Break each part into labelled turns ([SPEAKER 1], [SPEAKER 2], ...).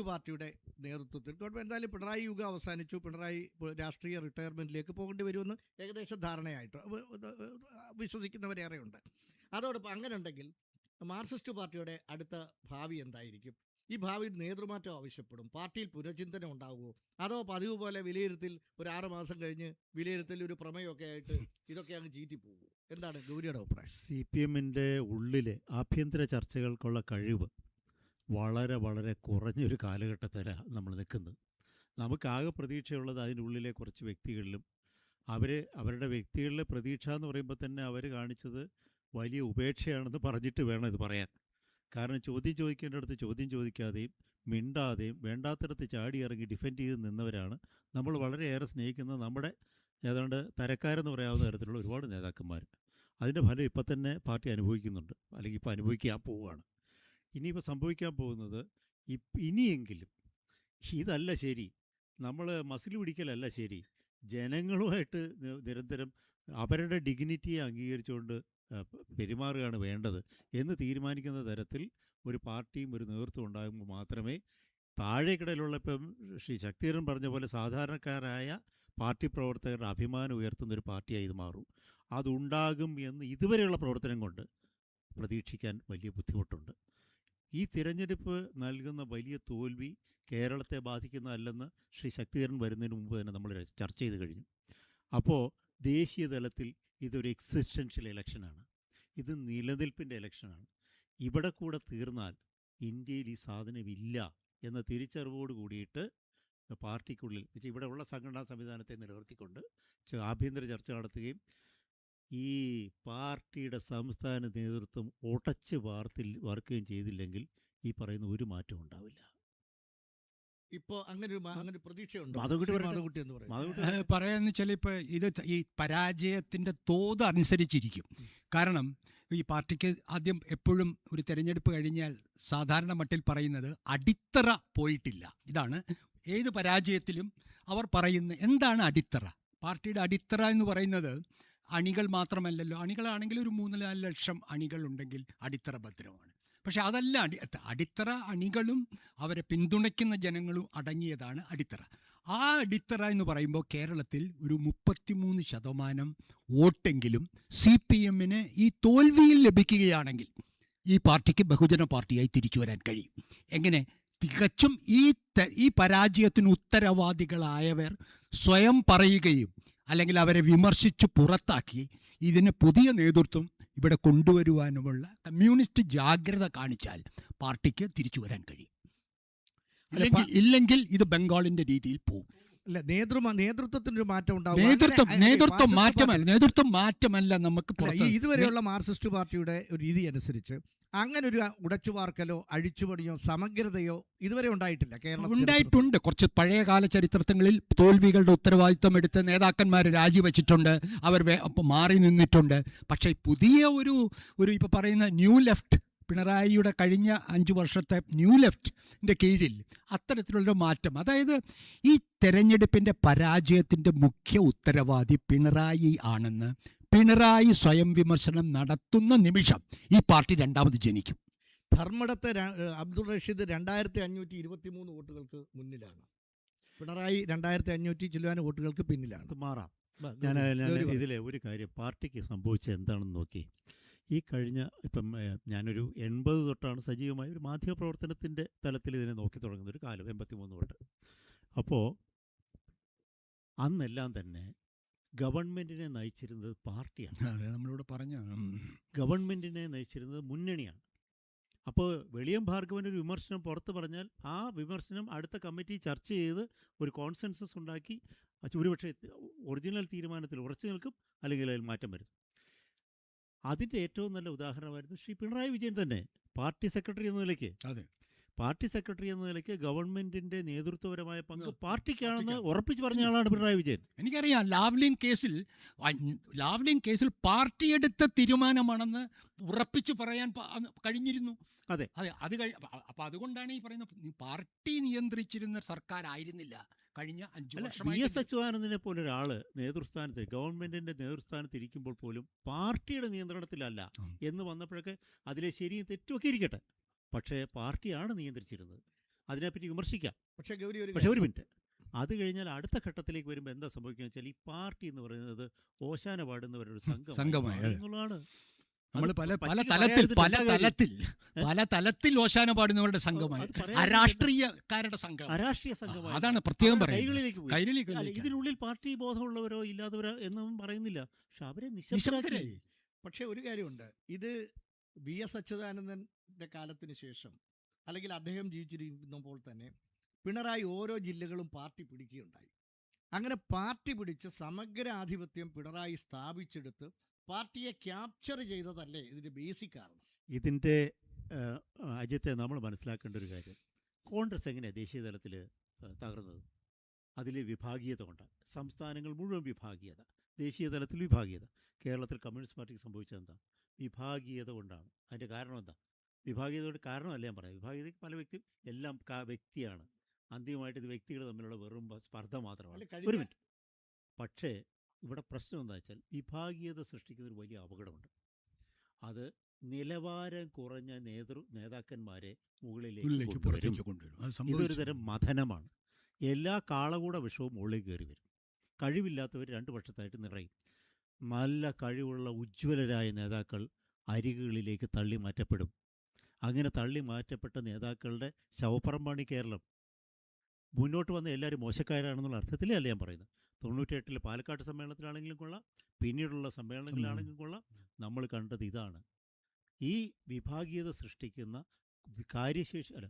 [SPEAKER 1] Marxist പാർട്ടിയുടെ നേതൃത്വത്തിൽ government എന്തായാലും പിണറായി യുഗം അവസാനിച്ചു, പിണറായി രാഷ്ട്രീയ റിട്ടയർമെൻറ്റിലേക്ക് പോകേണ്ടി വരുമെന്ന് ഏകദേശം ധാരണയായിട്ട് വിശ്വസിക്കുന്നവരേറെയുണ്ട്. അതോടൊപ്പം അങ്ങനെ ഉണ്ടെങ്കിൽ മാർക്സിസ്റ്റ് പാർട്ടിയുടെ അടുത്ത ഭാവി എന്തായിരിക്കും? ഈ ഭാവിയിൽ നേതൃമാറ്റം ആവശ്യപ്പെടും, പാർട്ടിയിൽ പുനർചിന്തനം ഉണ്ടാകുമോ, അതോ പതിവ് പോലെ വിലയിരുത്തൽ ഒരു 6 മാസം കഴിഞ്ഞ് വിലയിരുത്തൽ ഒരു പ്രമേയമൊക്കെ ആയിട്ട് ഇതൊക്കെ അങ്ങ് ചീറ്റിപ്പോകും? എന്താണ് ഗൗരിയുടെ അഭിപ്രായം?
[SPEAKER 2] CPM-ൻ്റെ ഉള്ളിലെ ആഭ്യന്തര ചർച്ചകൾക്കുള്ള കഴിവ് വളരെ വളരെ കുറഞ്ഞൊരു കാലഘട്ടത്തിലാണ് നമ്മൾ നിൽക്കുന്നത്. നമുക്കാകെ പ്രതീക്ഷയുള്ളത് അതിനുള്ളിലെ കുറച്ച് വ്യക്തികളിലും അവരുടെ വ്യക്തികളിലെ പ്രതീക്ഷ എന്ന് പറയുമ്പോൾ തന്നെ അവർ കാണിച്ചത് വലിയ ഉപേക്ഷയാണെന്ന് പറഞ്ഞിട്ട് വേണം ഇത് പറയാൻ. കാരണം ചോദ്യം ചോദിക്കേണ്ടടുത്ത് ചോദ്യം ചോദിക്കാതെയും മിണ്ടാതെയും വേണ്ടാത്തിടത്ത് ചാടി ഇറങ്ങി ഡിഫെൻഡ് ചെയ്ത് നിന്നവരാണ് നമ്മൾ വളരെയേറെ സ്നേഹിക്കുന്ന നമ്മുടെ ഏതാണ്ട് തരക്കാരെന്ന് പറയാവുന്ന തരത്തിലുള്ള ഒരുപാട് നേതാക്കന്മാർ. അതിൻ്റെ ഫലം ഇപ്പം തന്നെ പാർട്ടി അനുഭവിക്കുന്നുണ്ട്, അല്ലെങ്കിൽ ഇപ്പോൾ അനുഭവിക്കാൻ പോവുകയാണ്. ഇനിയിപ്പോൾ സംഭവിക്കാൻ പോകുന്നത് ഇനിയെങ്കിലും ഇതല്ല ശരി, നമ്മൾ മസിൽ പിടിക്കലല്ല ശരി, ജനങ്ങളുമായിട്ട് നിരന്തരം അവരുടെ ഡിഗ്നിറ്റിയെ അംഗീകരിച്ചുകൊണ്ട് പെരുമാറുകയാണ് വേണ്ടത് എന്ന് തീരുമാനിക്കുന്ന തരത്തിൽ ഒരു പാർട്ടിയും ഒരു നേതൃത്വം ഉണ്ടാകുമ്പോൾ മാത്രമേ താഴേക്കിടയിലുള്ള, ഇപ്പം ശ്രീ ശക്തിധരൻ പറഞ്ഞ പോലെ സാധാരണക്കാരായ പാർട്ടി പ്രവർത്തകരുടെ അഭിമാനം ഉയർത്തുന്നൊരു പാർട്ടിയായി ഇത് മാറും. അതുണ്ടാകും എന്ന് ഇതുവരെയുള്ള പ്രവർത്തനം കൊണ്ട് പ്രതീക്ഷിക്കാൻ വലിയ ബുദ്ധിമുട്ടുണ്ട്. ഈ തിരഞ്ഞെടുപ്പ് നൽകുന്ന വലിയ തോൽവി കേരളത്തെ ബാധിക്കുന്നതല്ലെന്ന് ശ്രീ ശക്തിധരൻ വരുന്നതിന് മുമ്പ് തന്നെ നമ്മൾ ചർച്ച ചെയ്ത് കഴിഞ്ഞു. അപ്പോൾ ദേശീയ തലത്തിൽ ഇതൊരു എക്സിസ്റ്റൻഷ്യൽ ഇലക്ഷനാണ്, ഇത് നിലനിൽപ്പിൻ്റെ ഇലക്ഷനാണ്. ഇവിടെ കൂടെ തീർന്നാൽ ഇന്ത്യയിൽ ഈ സാധനമില്ല എന്ന തിരിച്ചറിവോട് കൂടിയിട്ട് പാർട്ടിക്കുള്ളിൽ ഇവിടെ ഉള്ള സംഘടനാ സംവിധാനത്തെ നിലനിർത്തിക്കൊണ്ട് ആഭ്യന്തര ചർച്ച നടത്തുകയും ഈ പാർട്ടിയുടെ സംസ്ഥാന നേതൃത്വം ഉടച്ച് വാർക്കുകയും ചെയ്തില്ലെങ്കിൽ ഈ പറയുന്ന ഒരു മാറ്റവും ഉണ്ടാവില്ല.
[SPEAKER 1] ഇപ്പോൾ അങ്ങനെ പ്രതീക്ഷയുണ്ട്
[SPEAKER 3] പറയാന്ന് വെച്ചാൽ ഇപ്പോൾ ഇത് ഈ പരാജയത്തിൻ്റെ തോത് അനുസരിച്ചിരിക്കും. കാരണം ഈ പാർട്ടിക്ക് ആദ്യം എപ്പോഴും ഒരു തെരഞ്ഞെടുപ്പ് കഴിഞ്ഞാൽ സാധാരണ മട്ടിൽ പറയുന്നത് അടിത്തറ പോയിട്ടില്ല. ഇതാണ് ഏത് പരാജയത്തിലും അവർ പറയുന്ന എന്താണ് അടിത്തറ. പാർട്ടിയുടെ അടിത്തറ എന്ന് പറയുന്നത് അണികൾ മാത്രമല്ലല്ലോ. അണികളാണെങ്കിൽ ഒരു 3-4 ലക്ഷം അണികളുണ്ടെങ്കിൽ അടിത്തറ ഭദ്രമാണ്. പക്ഷെ അതല്ല അടിത്തറ. അണികളും അവരെ പിന്തുണയ്ക്കുന്ന ജനങ്ങളും അടങ്ങിയതാണ് അടിത്തറ. ആ അടിത്തറ എന്ന് പറയുമ്പോൾ കേരളത്തിൽ ഒരു 33% വോട്ടെങ്കിലും CPM-ന് ഈ തോൽവിയിൽ ലഭിക്കുകയാണെങ്കിൽ ഈ പാർട്ടിക്ക് ബഹുജന പാർട്ടിയായി തിരിച്ചു വരാൻ കഴിയും. എങ്ങനെ? തികച്ചും ഈ പരാജയത്തിന് ഉത്തരവാദികളായവർ സ്വയം പറയുകയും അല്ലെങ്കിൽ അവരെ വിമർശിച്ച് പുറത്താക്കി ഇതിന് പുതിയ നേതൃത്വം ഇവിടെ കൊണ്ടുവരുവാനുമുള്ള കമ്മ്യൂണിസ്റ്റ് ജാഗ്രത കാണിച്ചാൽ പാർട്ടിക്ക് തിരിച്ചു വരാൻ കഴിയും. ഇല്ലെങ്കിൽ ഇത് ബംഗാളിന്റെ രീതിയിൽ പോകും.
[SPEAKER 1] അല്ല, നേതൃത്വത്തിനൊരു മാറ്റം ഉണ്ടാവും.
[SPEAKER 3] നേതൃത്വം മാറ്റമല്ല നമുക്ക്
[SPEAKER 1] ഇതുവരെയുള്ള മാർക്സിസ്റ്റ് പാർട്ടിയുടെ ഒരു രീതി അനുസരിച്ച് അങ്ങനെ ഒരു ഉടച്ചുവാർക്കലോ അഴിച്ചുപണിയോ സമഗ്രതയോ ഇതുവരെ ഉണ്ടായിട്ടില്ല കേരളത്തിൽ.
[SPEAKER 3] ഉണ്ടായിട്ടുണ്ട്. കുറച്ച് പഴയകാല ചരിത്രങ്ങളിൽ തോൽവികളുടെ ഉത്തരവാദിത്വം എടുത്ത് നേതാക്കന്മാർ രാജിവെച്ചിട്ടുണ്ട്, അവർ മാറി നിന്നിട്ടുണ്ട്. പക്ഷേ പുതിയ ഒരു ഇപ്പോൾ പറയുന്ന ന്യൂ ലെഫ്റ്റ്, പിണറായിയുടെ കഴിഞ്ഞ 5 വർഷത്തെ ന്യൂ ലെഫ്റ്റിൻ്റെ കീഴിൽ അത്തരത്തിലുള്ള മാറ്റം, അതായത് ഈ തെരഞ്ഞെടുപ്പിൻ്റെ പരാജയത്തിൻ്റെ മുഖ്യ ഉത്തരവാദി പിണറായി ആണെന്ന് പിണറായി സ്വയം വിമർശനം നടത്തുന്ന നിമിഷം ഈ പാർട്ടി രണ്ടാമത് ജനിക്കും.
[SPEAKER 1] ധർമ്മടത്തെ അബ്ദുൾ റഷീദ് 2523 വോട്ടുകൾക്ക് മുന്നിലാണ്. പിണറായി 2500 ചില്ലുവാൻ വോട്ടുകൾക്ക് പിന്നിലാണ്.
[SPEAKER 2] മാറാം. ഞാൻ ഇതിലെ ഒരു കാര്യം പാർട്ടിക്ക് സംഭവിച്ചത് എന്താണെന്ന് നോക്കി. ഈ കഴിഞ്ഞ ഇപ്പം ഞാനൊരു 80 തൊട്ടാണ് സജീവമായ ഒരു മാധ്യമപ്രവർത്തനത്തിൻ്റെ തലത്തിൽ ഇതിനെ നോക്കി തുടങ്ങുന്ന ഒരു കാലം, 83 തൊട്ട്. അപ്പോൾ അന്നെല്ലാം തന്നെ ഗവൺമെൻറ്റിനെ നയിച്ചിരുന്നത് പാർട്ടിയാണ്.
[SPEAKER 3] അതെ, നമ്മളിവിടെ പറഞ്ഞ
[SPEAKER 2] ഗവൺമെൻറ്റിനെ നയിച്ചിരുന്നത് മുന്നണിയാണ്. അപ്പോൾ വെളിയം ഭാർഗവൻ ഒരു വിമർശനം പുറത്ത് പറഞ്ഞാൽ ആ വിമർശനം അടുത്ത കമ്മിറ്റി ചർച്ച ചെയ്ത് ഒരു കോൺസെൻസസ് ഉണ്ടാക്കി ഒരുപക്ഷെ ഒറിജിനൽ തീരുമാനത്തിൽ ഉറച്ചു നിൽക്കും, അല്ലെങ്കിൽ അതിൽ മാറ്റം വരും. അതിൻ്റെ ഏറ്റവും നല്ല ഉദാഹരണമായിരുന്നു ശ്രീ പിണറായി വിജയൻ തന്നെ. പാർട്ടി സെക്രട്ടറി എന്ന നിലയ്ക്ക് ഗവൺമെന്റിന്റെ നേതൃത്വപരമായ പങ്ക് പാർട്ടിക്കാണെന്ന് ഉറപ്പിച്ച് പറഞ്ഞ ആളാണ് പിണറായി വിജയൻ.
[SPEAKER 3] എനിക്കറിയാം, ലാവ്ലിൻ കേസിൽ പാർട്ടി എടുത്ത തീരുമാനമാണെന്ന് ഉറപ്പിച്ച് പറയാൻ കഴിഞ്ഞിരുന്നു.
[SPEAKER 2] അതെ,
[SPEAKER 3] അപ്പൊ അതുകൊണ്ടാണ് ഈ പറയുന്നത് പാർട്ടി നിയന്ത്രിച്ചിരുന്ന സർക്കാരായിരുന്നില്ല കഴിഞ്ഞ 5 വർഷം.
[SPEAKER 2] VS അച്യുതാനന്ദനെ പോലെ ഒരാള് നേതൃസ്ഥാനത്ത്, ഗവൺമെന്റിന്റെ നേതൃസ്ഥാനത്ത് ഇരിക്കുമ്പോൾ പോലും പാർട്ടിയുടെ നിയന്ത്രണത്തിലല്ല എന്ന് വന്നപ്പോഴൊക്കെ അതിലെ ശരിയും തെറ്റുമൊക്കെ ഇരിക്കട്ടെ, പക്ഷേ പാർട്ടിയാണ് നിയന്ത്രിച്ചിരുന്നത്. അതിനെപ്പറ്റി വിമർശിക്കാം.
[SPEAKER 1] പക്ഷേ ഗൗരി
[SPEAKER 2] പക്ഷേ ഒരു മിനിറ്റ്, അത് കഴിഞ്ഞാൽ അടുത്ത ഘട്ടത്തിലേക്ക് വരുമ്പോൾ എന്താ സംഭവിക്കുക വെച്ചാൽ ഈ പാർട്ടി എന്ന് പറയുന്നത് ഓശാന പാടുന്നവരൊരു
[SPEAKER 3] സംഘമായി
[SPEAKER 2] എന്നുള്ളതാണ്.
[SPEAKER 3] നമ്മൾ
[SPEAKER 2] അത്
[SPEAKER 3] പല
[SPEAKER 2] പച്ചയ്ക്ക്
[SPEAKER 3] തലത്തിൽ
[SPEAKER 2] പറയാതിരുന്നിട്ട്
[SPEAKER 3] പല തലത്തിൽ ഓശാന പാടുന്നവരുടെ സംഘമായി,
[SPEAKER 2] അത് പറയാതിരുന്നിട്ട്
[SPEAKER 3] അരാഷ്ട്രീയക്കാരുടെ സംഘം,
[SPEAKER 2] അരാഷ്ട്രീയ സംഘമായി
[SPEAKER 3] അതാണ് പ്രത്യേകം
[SPEAKER 2] അവരുടെ
[SPEAKER 3] പറയുന്നത്.
[SPEAKER 2] കൈകളിലേക്ക് പോയി.
[SPEAKER 3] കയ്യിലേക്ക്
[SPEAKER 2] അല്ല, ഇതിനുള്ളിൽ പാർട്ടി ബോധമുള്ളവരോ ഇല്ലാത്തവരോ എന്നൊന്നും പറയുന്നില്ല, പക്ഷെ അവരെ നിശബ്ദരാക്കി.
[SPEAKER 3] നിശബ്ദരായി.
[SPEAKER 1] പക്ഷേ ഒരു കാര്യമുണ്ട്, ഇത് VS അച്യുതാനന്ദൻ്റെ കാലത്തിന് ശേഷം അല്ലെങ്കിൽ അദ്ദേഹം ജീവിച്ചിരിക്കുമ്പോൾ തന്നെ പിണറായി ഓരോ ജില്ലകളും പാർട്ടി പിടിക്കുകയുണ്ടായി. അങ്ങനെ പാർട്ടി പിടിച്ച് സമഗ്ര ആധിപത്യം പിണറായി സ്ഥാപിച്ചെടുത്ത് പാർട്ടിയെ ക്യാപ്ചർ ചെയ്തതല്ലേ ഇതിൻ്റെ ബേസിക് കാരണം?
[SPEAKER 2] ഇതിൻ്റെ അജിത്തെ നമ്മൾ മനസ്സിലാക്കേണ്ട ഒരു കാര്യം, കോൺഗ്രസ് എങ്ങനെയാണ് ദേശീയ തലത്തിൽ തകർന്നത്? അതിൽ വിഭാഗീയത കൊണ്ടാണ്. സംസ്ഥാനങ്ങൾ മുഴുവൻ വിഭാഗീയത, ദേശീയ തലത്തിൽ വിഭാഗീയത. കേരളത്തിൽ കമ്മ്യൂണിസ്റ്റ് പാർട്ടിക്ക് സംഭവിച്ചത് എന്താ? വിഭാഗീയത കൊണ്ടാണ്. അതിൻ്റെ കാരണം എന്താ? വിഭാഗീയതയുടെ കാരണമല്ല ഞാൻ പറയാം. വിഭാഗീയതയ്ക്ക് പല വ്യക്തിയും എല്ലാം വ്യക്തിയാണ്. അന്തിമമായിട്ട് ഇത് വ്യക്തികൾ തമ്മിലുള്ള വെറും സ്പർദ്ധ മാത്രമാണ്. ഒരു മിനിറ്റ്. പക്ഷേ ഇവിടെ പ്രശ്നം എന്താ വെച്ചാൽ വിഭാഗീയത സൃഷ്ടിക്കുന്ന ഒരു വലിയ അപകടമുണ്ട്. അത് നിലവാരം കുറഞ്ഞ നേതാക്കന്മാരെ മുകളിലേക്ക് കൊണ്ടുവരും. ഇതൊരു തരം മഥനമാണ്. എല്ലാ കാളകൂട വിഷവും മുകളിലേക്ക് കയറി വരും. കഴിവില്ലാത്തവർ 2 വർഷത്തായിട്ട് നിറയും. നല്ല കഴിവുള്ള ഉജ്ജ്വലരായ നേതാക്കൾ അരികുകളിലേക്ക് തള്ളി മാറ്റപ്പെടും. അങ്ങനെ തള്ളി മാറ്റപ്പെട്ട നേതാക്കളുടെ ശവപ്പറമ്പാണ് കേരളം. മുന്നോട്ട് വന്ന എല്ലാവരും മോശക്കാരാണെന്നുള്ള അർത്ഥത്തിലേ അല്ല ഞാൻ പറയുന്നത്. 98 പാലക്കാട് സമ്മേളനത്തിലാണെങ്കിലും കൊള്ളാം, പിന്നീടുള്ള സമ്മേളനങ്ങളിലാണെങ്കിലും കൊള്ളാം, നമ്മൾ കണ്ടത് ഇതാണ്. ഈ വിഭാഗീയത സൃഷ്ടിക്കുന്ന കാര്യശേഷി അല്ല,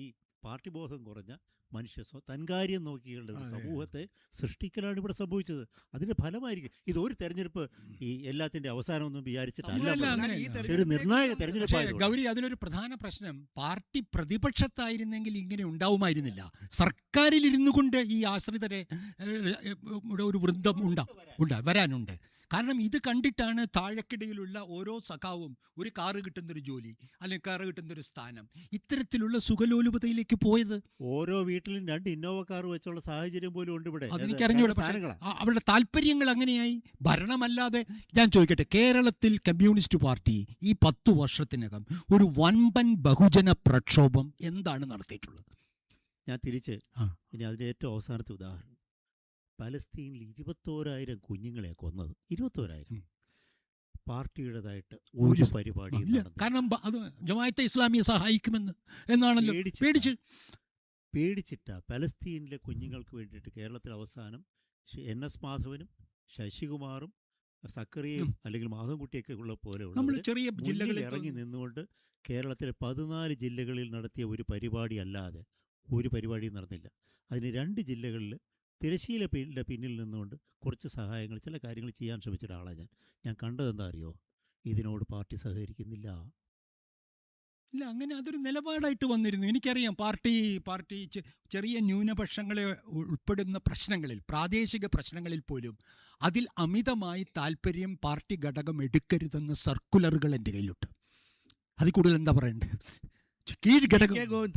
[SPEAKER 2] ഈ പാർട്ടി ബോധം കുറഞ്ഞ മനുഷ്യ തൻകാര്യം നോക്കിയുള്ള ഒരു സമൂഹത്തെ സൃഷ്ടിക്കലാണ് ഇവിടെ സംഭവിച്ചത്. അതിന്റെ ഫലമായിരിക്കും ഇത്. ഒരു തെരഞ്ഞെടുപ്പ് ഈ എല്ലാത്തിന്റെ അവസാനമൊന്നും വിചാരിച്ചിട്ടല്ല, ഒരു നിർണായക തെരഞ്ഞെടുപ്പ്.
[SPEAKER 3] ഗൗരി, അതിലൊരു പ്രധാന പ്രശ്നം, പാർട്ടി പ്രതിപക്ഷത്തായിരുന്നെങ്കിൽ ഇങ്ങനെ ഉണ്ടാവുമായിരുന്നില്ല. സർക്കാരിൽ ഇരുന്നു കൊണ്ട് ഈ ആശ്രിതരെ ഒരു വൃന്ദം വരാനുണ്ട്. കാരണം ഇത് കണ്ടിട്ടാണ് താഴെക്കിടയിലുള്ള ഓരോ സഖാവും ഒരു കാറ് കിട്ടുന്നൊരു ജോലി അല്ലെങ്കിൽ കാറ് കിട്ടുന്നൊരു സ്ഥാനം, ഇത്തരത്തിലുള്ള സുഖലോലുപതയിലേക്ക് പോയത്.
[SPEAKER 2] ഓരോ വീട്ടിലും 2 ഇന്നോവ കാർ വെച്ചുള്ള സാഹചര്യം പോലും ഉണ്ട് ഇവിടെ.
[SPEAKER 3] അതെനിക്കറിഞ്ഞൂടെ. അവരുടെ താല്പര്യങ്ങൾ അങ്ങനെയായി. ഭരണമല്ലാതെ ഞാൻ ചോദിക്കട്ടെ, കേരളത്തിൽ കമ്മ്യൂണിസ്റ്റ് പാർട്ടി ഈ 10 വർഷത്തിനകം ഒരു വൻപൻ ബഹുജന പ്രക്ഷോഭം എന്താണ് നടത്തിയിട്ടുള്ളത്?
[SPEAKER 2] ഞാൻ തിരിച്ച് ഇനി അതിൻ്റെ ഏറ്റവും അവസാനത്തെ ഉദാഹരണം, പലസ്തീനിൽ 21,000 കുഞ്ഞുങ്ങളെ കൊന്നത്. 21,000. പാർട്ടിയുടേതായിട്ട് ഒരു പരിപാടിയും
[SPEAKER 3] കാരണം അത് ജമാഅത്തെ ഇസ്ലാമിയെ സഹായിക്കുമെന്ന് എന്നാണല്ലോ
[SPEAKER 2] പേടിച്ചിട്ട പലസ്തീനിലെ കുഞ്ഞുങ്ങൾക്ക് വേണ്ടിയിട്ട് കേരളത്തിൽ അവസാനം NS മാധവനും ശശികുമാറും സക്കറിയയും അല്ലെങ്കിൽ മാധവൻകുട്ടിയൊക്കെ ഉള്ള പോലെയുള്ള
[SPEAKER 3] ചെറിയ ജില്ലകളിൽ
[SPEAKER 2] ഇറങ്ങി നിന്നുകൊണ്ട് കേരളത്തിലെ 14 ജില്ലകളിൽ നടത്തിയ ഒരു പരിപാടി അല്ലാതെ ഒരു പരിപാടിയും നടന്നില്ല. അതിന് 2 ജില്ലകളിൽ തിരശ്ശീല പിന്നിൽ നിന്നുകൊണ്ട് കുറച്ച് സഹായങ്ങൾ, ചില കാര്യങ്ങൾ ചെയ്യാൻ ശ്രമിച്ച ഒരാളാണ് ഞാൻ കണ്ടതെന്താ അറിയോ? ഇതിനോട് പാർട്ടി സഹകരിക്കുന്നില്ല.
[SPEAKER 3] ഇല്ല, അങ്ങനെ അതൊരു നിലപാടായിട്ട് വന്നിരുന്നു. എനിക്കറിയാം പാർട്ടി ചെറിയ ന്യൂനപക്ഷങ്ങളെ ഉൾപ്പെടുന്ന പ്രശ്നങ്ങളിൽ, പ്രാദേശിക പ്രശ്നങ്ങളിൽ പോലും അതിൽ അമിതമായി താല്പര്യം പാർട്ടി ഘടകം എടുക്കരുതെന്ന സർക്കുലറുകൾ എൻ്റെ കയ്യിലുണ്ട്. അതിൽ കൂടുതൽ എന്താ പറയണ്ടത്?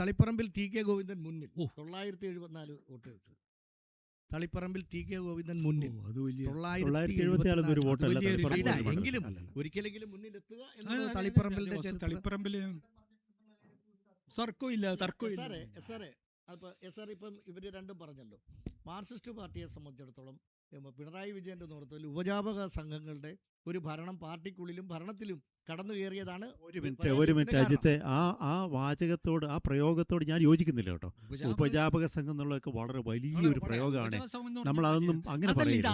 [SPEAKER 1] തളിപ്പറമ്പിൽ TK ഗോവിന്ദൻ മുന്നിൽ 974 വോട്ട് കിട്ടും. തളിപ്പറമ്പിൽ TK ഗോവിന്ദൻ മുന്നിൽ 974 വോട്ടല്ല, എങ്കിലും ഒരിക്കലെങ്കിലും മുന്നിലെത്തുക എന്നത് തളിപ്പറമ്പിൽ സാറേ. ഇപ്പം ഇവര് രണ്ടും പറഞ്ഞല്ലോ, മാർക്സിസ്റ്റ് പാർട്ടിയെ സംബന്ധിച്ചിടത്തോളം പിണറായി വിജയന്റെ നേതൃത്വത്തിൽ ഉപജാപക സംഘങ്ങളുടെ ഒരു ഭരണം പാർട്ടിക്കുള്ളിലും ഭരണത്തിലും കടന്നു കയറിയതാണ്.
[SPEAKER 2] ഒരു മിനിറ്റ് അജിത്തെ, ആ വാചകത്തോട്, ആ പ്രയോഗത്തോട് ഞാൻ യോജിക്കുന്നില്ല കേട്ടോ. ഉപജാപക സംഘം എന്നുള്ളതൊക്കെ വളരെ വലിയൊരു പ്രയോഗമാണ്. നമ്മൾ അതൊന്നും അങ്ങനെ പറയില്ല.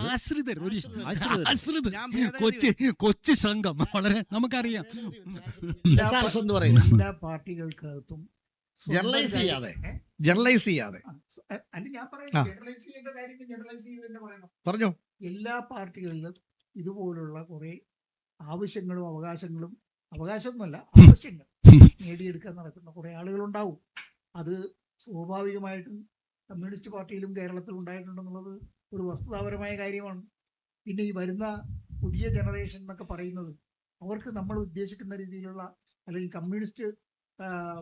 [SPEAKER 3] കൊച്ചു സംഘം വളരെ നമുക്കറിയാം.
[SPEAKER 4] എല്ലാ പാർട്ടികൾക്കകത്തും
[SPEAKER 1] ജനറലൈസ് ചെയ്യാതെ പറഞ്ഞോ.
[SPEAKER 4] എല്ലാ പാർട്ടികളിലും ഇതുപോലുള്ള കുറെ ആവശ്യങ്ങളും അവകാശമൊന്നുമല്ല ആവശ്യങ്ങൾ നേടിയെടുക്കാൻ നടക്കുന്ന കുറെ ആളുകളുണ്ടാവും. അത് സ്വാഭാവികമായിട്ടും കമ്മ്യൂണിസ്റ്റ് പാർട്ടിയിലും കേരളത്തിലും ഉണ്ടായിട്ടുണ്ടെന്നുള്ളത് ഒരു വസ്തുതാപരമായ കാര്യമാണ്. പിന്നെ ഈ വരുന്ന പുതിയ ജനറേഷൻ എന്നൊക്കെ പറയുന്നത് അവർക്ക് നമ്മൾ ഉദ്ദേശിക്കുന്ന രീതിയിലുള്ള, അല്ലെങ്കിൽ കമ്മ്യൂണിസ്റ്റ്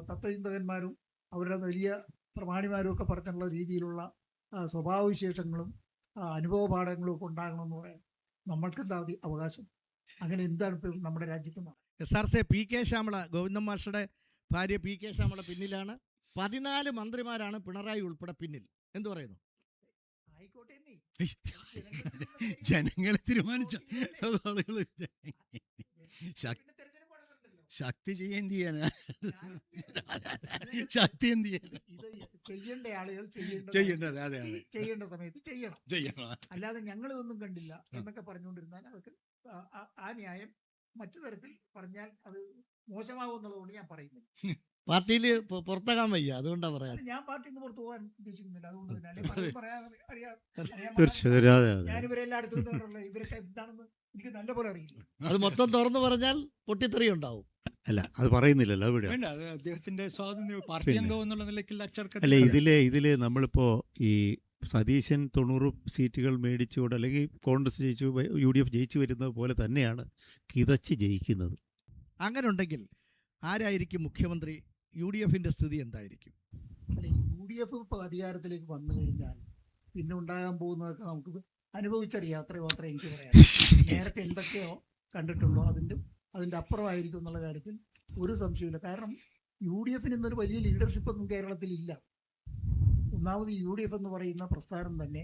[SPEAKER 4] തത്വചിന്തകന്മാരും അവരുടെ വലിയ പ്രമാണിമാരും ഒക്കെ പറഞ്ഞിട്ടുള്ള രീതിയിലുള്ള സ്വഭാവവിശേഷങ്ങളും അനുഭവ പാഠങ്ങളും ഒക്കെ ഉണ്ടാകണമെന്ന് പറയാൻ നമ്മൾക്കെന്താ അവകാശം? അങ്ങനെ എന്താണ് ഇപ്പം നമ്മുടെ രാജ്യത്ത്?
[SPEAKER 1] SRC PK ശ്യാമള, ഗോവിന്ദൻ മാഷയുടെ ഭാര്യ PK ശ്യാമള പിന്നിലാണ്. 14 മന്ത്രിമാരാണ് പിണറായി ഉൾപ്പെടെ പിന്നിൽ. എന്തു പറയുന്നു?
[SPEAKER 4] ആയിക്കോട്ടെ എന്നേ.
[SPEAKER 3] ജനങ്ങൾ തീരുമാനിച്ച ശക്തി എന്ത് ചെയ്യാനാ? ശക്തി എന്ത് ചെയ്യാനാ?
[SPEAKER 4] ഇത് ചെയ്യേണ്ട ആളുകൾ
[SPEAKER 3] ചെയ്യേണ്ടത് അതെ അതെ
[SPEAKER 4] ചെയ്യേണ്ട സമയത്ത് ചെയ്യണം.
[SPEAKER 3] ചെയ്യണം.
[SPEAKER 4] അല്ലാതെ ഞങ്ങൾ ഇതൊന്നും കണ്ടില്ല എന്നൊക്കെ പറഞ്ഞുകൊണ്ടിരുന്നാൽ അതൊക്കെ ആ ന്യായം മറ്റു തരത്തിൽ പറഞ്ഞാൽ അത് മോശമാകും എന്നുള്ളതുകൊണ്ട് ഞാൻ പറയുന്നത്.
[SPEAKER 1] പാർട്ടിയിൽ പുറത്താകാൻ വയ്യ, അതുകൊണ്ടാ പറയാൻ.
[SPEAKER 4] ഞാൻ പാർട്ടിയിൽ നിന്ന് പുറത്തു പോകാൻ ഉദ്ദേശിക്കുന്നില്ല. അതുകൊണ്ട് തന്നെ അല്ലെ പലരും പറയാൻ
[SPEAKER 2] തീർച്ചയായും അതെ അതെ.
[SPEAKER 4] ഞാനിവരെല്ലാം അടുത്ത് ഇവരൊക്കെ എന്താണെന്ന് എനിക്ക് നല്ലപോലെ അറിയില്ല.
[SPEAKER 1] അത് മൊത്തം തുറന്നു പറഞ്ഞാൽ പൊട്ടിത്തെറി ഉണ്ടാവും.
[SPEAKER 2] അല്ല അത് പറയുന്നില്ലല്ലോ ഇവിടെ.
[SPEAKER 3] വേണ്ട, അത് അദ്ദേഹത്തിന്റെ സ്വാതന്ത്ര്യം, പാർട്ടി അംഗം എന്നുള്ള നിലയ്ക്കുള്ള അച്ചടക്കം.
[SPEAKER 2] അല്ല ഇതില് നമ്മളിപ്പോ ഈ സതീശൻ 90 സീറ്റുകൾ മേടിച്ചുകൊണ്ട് അല്ലെങ്കിൽ കോൺഗ്രസ് ജയിച്ചു UDF ജയിച്ചു വരുന്നത് പോലെ തന്നെയാണ് കിതച്ച് ജയിക്കുന്നത്.
[SPEAKER 1] അങ്ങനെ ഉണ്ടെങ്കിൽ ആരായിരിക്കും മുഖ്യമന്ത്രി? UDFന്റെ സ്ഥിതി എന്തായിരിക്കും?
[SPEAKER 4] അല്ലെ, UDF ഇപ്പോൾ അധികാരത്തിലേക്ക് വന്നു കഴിഞ്ഞാൽ പിന്നെ ഉണ്ടാകാൻ പോകുന്നതൊക്കെ നമുക്ക് അനുഭവിച്ചറിയാം. അത്രയും മാത്രമേ എനിക്ക് പറയാം. നേരത്തെ എന്തൊക്കെയോ കണ്ടിട്ടുണ്ടോ അതിൻ്റെ അപ്പുറമായിരിക്കും എന്നുള്ള കാര്യത്തിൽ ഒരു സംശയമില്ല. കാരണം UDFന് ഇന്നൊരു വലിയ ലീഡർഷിപ്പൊന്നും കേരളത്തിലില്ല. ഒന്നാമത് UDF എന്ന് പറയുന്ന പ്രസ്ഥാനം തന്നെ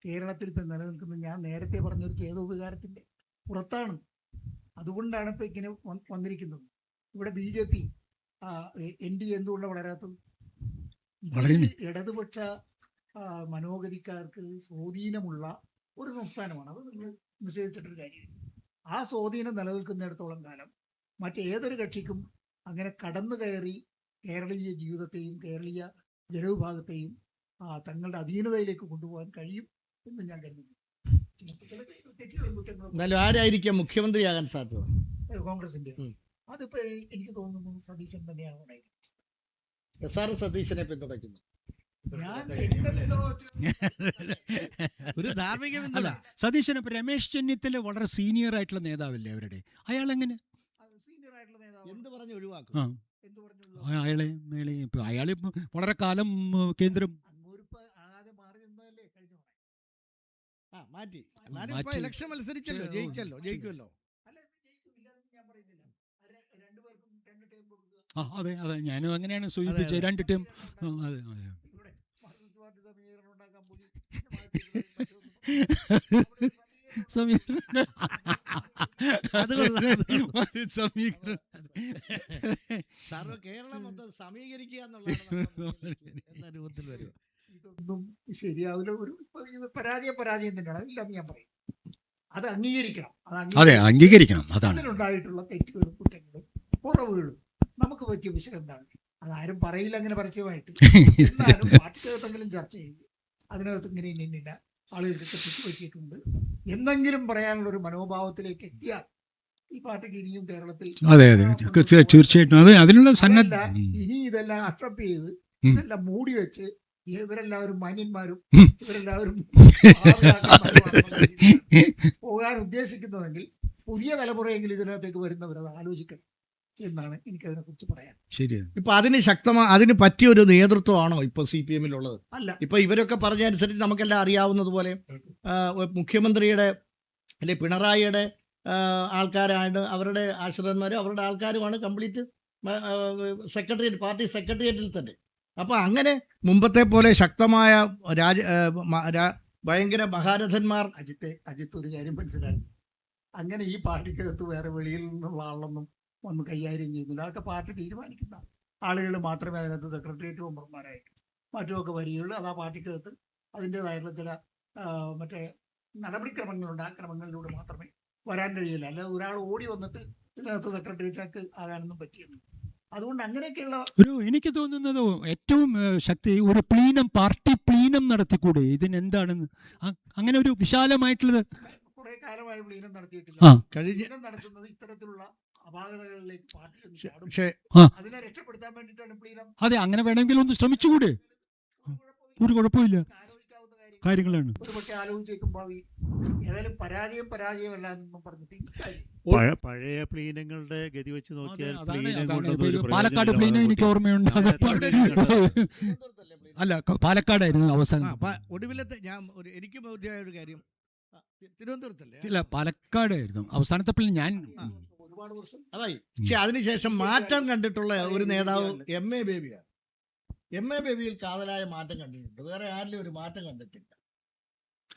[SPEAKER 4] കേരളത്തിൽ ഇപ്പം നിലനിൽക്കുന്നത് ഞാൻ നേരത്തെ പറഞ്ഞൊരു ചേതോപകാരത്തിൻ്റെ പുറത്താണ്. അതുകൊണ്ടാണ് ഇപ്പോൾ ഇങ്ങനെ വന്നിരിക്കുന്നത്. ഇവിടെ BJP NDA എന്തുകൊണ്ട് വളരാത്തത്? ഇടതുപക്ഷ മനോഗതിക്കാർക്ക് സ്വാധീനമുള്ള ഒരു സംസ്ഥാനമാണ്. അത് നിങ്ങൾ നിഷേധിച്ചിട്ടൊരു കാര്യമില്ല. ആ സ്വാധീനം നിലനിൽക്കുന്നിടത്തോളം കാലം മറ്റേതൊരു കക്ഷിക്കും അങ്ങനെ കടന്നു കയറി കേരളീയ ജീവിതത്തെയും കേരളീയ ജനവിഭാഗത്തെയും തങ്ങളുടെ അധീനതയിലേക്ക് കൊണ്ടുപോകാൻ കഴിയും എന്ന് ഞാൻ കരുതുന്നു.
[SPEAKER 1] എന്നാലും ആരായിരിക്കാം മുഖ്യമന്ത്രിയാകാൻ സാധ്യത?
[SPEAKER 4] കോൺഗ്രസിന്റെ അതിപ്പോ എനിക്ക് തോന്നുന്നു സതീശൻ തന്നെയാവണായിരിക്കും.
[SPEAKER 1] SR സതീശനെ പിന്തുണയ്ക്കുന്നു. ഒരു ധാർമ്മിക
[SPEAKER 3] അല്ല, സതീശൻ ഇപ്പൊ രമേശ് ചെന്നിത്തല വളരെ സീനിയർ ആയിട്ടുള്ള നേതാവല്ലേ അവരുടെ? അയാൾ എങ്ങനെ
[SPEAKER 4] സീനിയർ ആയിട്ടുള്ള നേതാവ്
[SPEAKER 1] എന്ത് പറഞ്ഞു ഒഴിവാക്കും?
[SPEAKER 3] അയാളെ അയാൾ വളരെ കാലം കേന്ദ്രം
[SPEAKER 1] മാറ്റി. ഇലക്ഷൻ മത്സരിച്ചല്ലോ, ജയിക്കുമല്ലോ.
[SPEAKER 3] അതെ അതെ, ഞാനും അങ്ങനെയാണ് സൂചിപ്പിച്ചത്. 2 ടീം. അതെ അതെ.
[SPEAKER 1] കേരളം മൊത്തം സമീകരിക്കുക എന്നുള്ളതാണ് രൂപത്തിൽ വരും.
[SPEAKER 4] ഇതൊന്നും ശരിയാവില്ല. ഒരു പരാജയം തന്നെയാണ്. അതില്ലാന്ന് ഞാൻ പറയും. അത് അംഗീകരിക്കണം.
[SPEAKER 3] അതെ, അംഗീകരിക്കണം. അതാണ്
[SPEAKER 4] അതിലുണ്ടായിട്ടുള്ള തെറ്റുകളും കുറ്റങ്ങളും കുറവുകളും നമുക്ക് പറ്റിയ വിഷയം എന്താണ്? അതാരും പറയില്ല അങ്ങനെ പരസ്യമായിട്ട്. എന്നാലും പാർട്ടിക്കകത്തെങ്കിലും ചർച്ച ചെയ്ത് അതിനകത്ത് ഇങ്ങനെ ഇന്നില്ല ആളുകൾക്ക് തെറ്റ് പറ്റിയിട്ടുണ്ട് എന്തെങ്കിലും പറയാനുള്ള ഒരു മനോഭാവത്തിലേക്ക് എത്തിയാൽ ഈ പാർട്ടിക്ക് ഇനിയും കേരളത്തിൽ
[SPEAKER 3] അതെ അതെ തീർച്ചയായിട്ടും അത് അതിനുള്ള സന്നദ്ധ.
[SPEAKER 4] ഇനി ഇതെല്ലാം അട്രപ്പ് ചെയ്ത് ഇതെല്ലാം മൂടി വെച്ച് ഇവരെല്ലാവരും മാന്യന്മാരും ഇവരെല്ലാവരും പോകാൻ ഉദ്ദേശിക്കുന്നതെങ്കിൽ പുതിയ തലമുറയെങ്കിലും ഇതിനകത്തേക്ക് വരുന്നവരത് ആലോചിക്കണം എന്നാണ് എനിക്കതിനെ കുറിച്ച് പറയാൻ.
[SPEAKER 3] ശരിയാണ്.
[SPEAKER 1] ഇപ്പൊ അതിന് പറ്റിയ ഒരു നേതൃത്വമാണോ ഇപ്പൊ CPM-ലുള്ളത്?
[SPEAKER 4] അല്ല,
[SPEAKER 1] ഇപ്പൊ ഇവരൊക്കെ പറഞ്ഞനുസരിച്ച് നമുക്കെല്ലാം അറിയാവുന്നതുപോലെ മുഖ്യമന്ത്രിയുടെ അല്ലെ പിണറായിയുടെ ആൾക്കാരാണ്, അവരുടെ ആശ്രിതന്മാരും അവരുടെ ആൾക്കാരുമാണ് കംപ്ലീറ്റ് സെക്രട്ടേറിയറ്റ്, പാർട്ടി സെക്രട്ടേറിയറ്റിൽ തന്നെ. അപ്പൊ അങ്ങനെ മുമ്പത്തെ പോലെ ശക്തമായ ഭയങ്കര മഹാരഥന്മാർ.
[SPEAKER 4] അജിത്ത് ഒരു കാര്യം മനസ്സിലാക്കി, അങ്ങനെ ഈ പാർട്ടിക്കകത്ത് വേറെ വെളിയിൽ നിന്നുള്ള ആളൊന്നും വന്ന് കൈകാര്യം ചെയ്യുന്നില്ല. അതൊക്കെ പാർട്ടി തീരുമാനിക്കുന്ന ആളുകൾ മാത്രമേ അതിനകത്ത് സെക്രട്ടേറിയറ്റ് മെമ്പർമാരായിട്ട് മറ്റുമൊക്കെ വരികയുള്ളൂ. അത് ആ പാർട്ടിക്കകത്ത് അതിൻ്റെതായിട്ടുള്ള ചില മറ്റേ നടപടിക്രമങ്ങളുണ്ട്. ആ ക്രമങ്ങളിലൂടെ മാത്രമേ വരാൻ കഴിയില്ല. അല്ലാതെ ഒരാൾ ഓടി വന്നിട്ട് ഇതിനകത്ത് സെക്രട്ടേറിയറ്റ് ആകാനൊന്നും പറ്റിയെന്ന്. അതുകൊണ്ട് അങ്ങനെയൊക്കെയുള്ള
[SPEAKER 3] എനിക്ക് തോന്നുന്നത് ഏറ്റവും ശക്തി ഒരു പാർട്ടി പ്ലീനം നടത്തിക്കൂടെ? ഇതിനെന്താണെന്ന് അങ്ങനെ ഒരു വിശാലമായിട്ടുള്ളത്
[SPEAKER 4] കുറെ കാലമായി പ്ലീനം നടത്തിയിട്ടില്ല. പ്ലീനം നടത്തുന്നത് ഇത്തരത്തിലുള്ള അപാകതകളിലേക്ക് പാർട്ടി അതിനെ രക്ഷപ്പെടുത്താൻ വേണ്ടിയിട്ടാണ് പ്ലീനം.
[SPEAKER 3] അതെ, അങ്ങനെ വേണമെങ്കിൽ ഒന്ന് ശ്രമിച്ചുകൂടെ? ഒരു കുഴപ്പമില്ല, കാര്യങ്ങളാണ്.
[SPEAKER 4] ഒരുപക്ഷെ ആലോചിച്ചേക്കും ഭാവി. ഏതായാലും പരാജയമല്ല എന്നും പറഞ്ഞിട്ട്
[SPEAKER 2] പഴയ പ്ലീനങ്ങളുടെ ഗതി വെച്ച് നോക്കിയാൽ
[SPEAKER 3] പാലക്കാട് പ്ലീനം എനിക്ക് ഓർമ്മയുണ്ട്. അല്ല, പാലക്കാടായിരുന്നു അവസാനം.
[SPEAKER 1] ഒടുവിലത്തെ എനിക്ക് ബോധ്യമായ ഒരു കാര്യം തിരുവനന്തപുരത്തല്ലേ?
[SPEAKER 3] ഇല്ല, പാലക്കാടായിരുന്നു അവസാനത്തെ പ്ലീനം. ഞാൻ
[SPEAKER 1] അതായി. പക്ഷെ അതിനുശേഷം മാറ്റം കണ്ടിട്ടുള്ള ഒരു നേതാവ് MA ബേബിയാണ്. MA ബേബിയിൽ കാതലായ മാറ്റം കണ്ടിട്ടുണ്ട്, വേറെ ആരിലും ഒരു മാറ്റം കണ്ടിട്ടില്ല.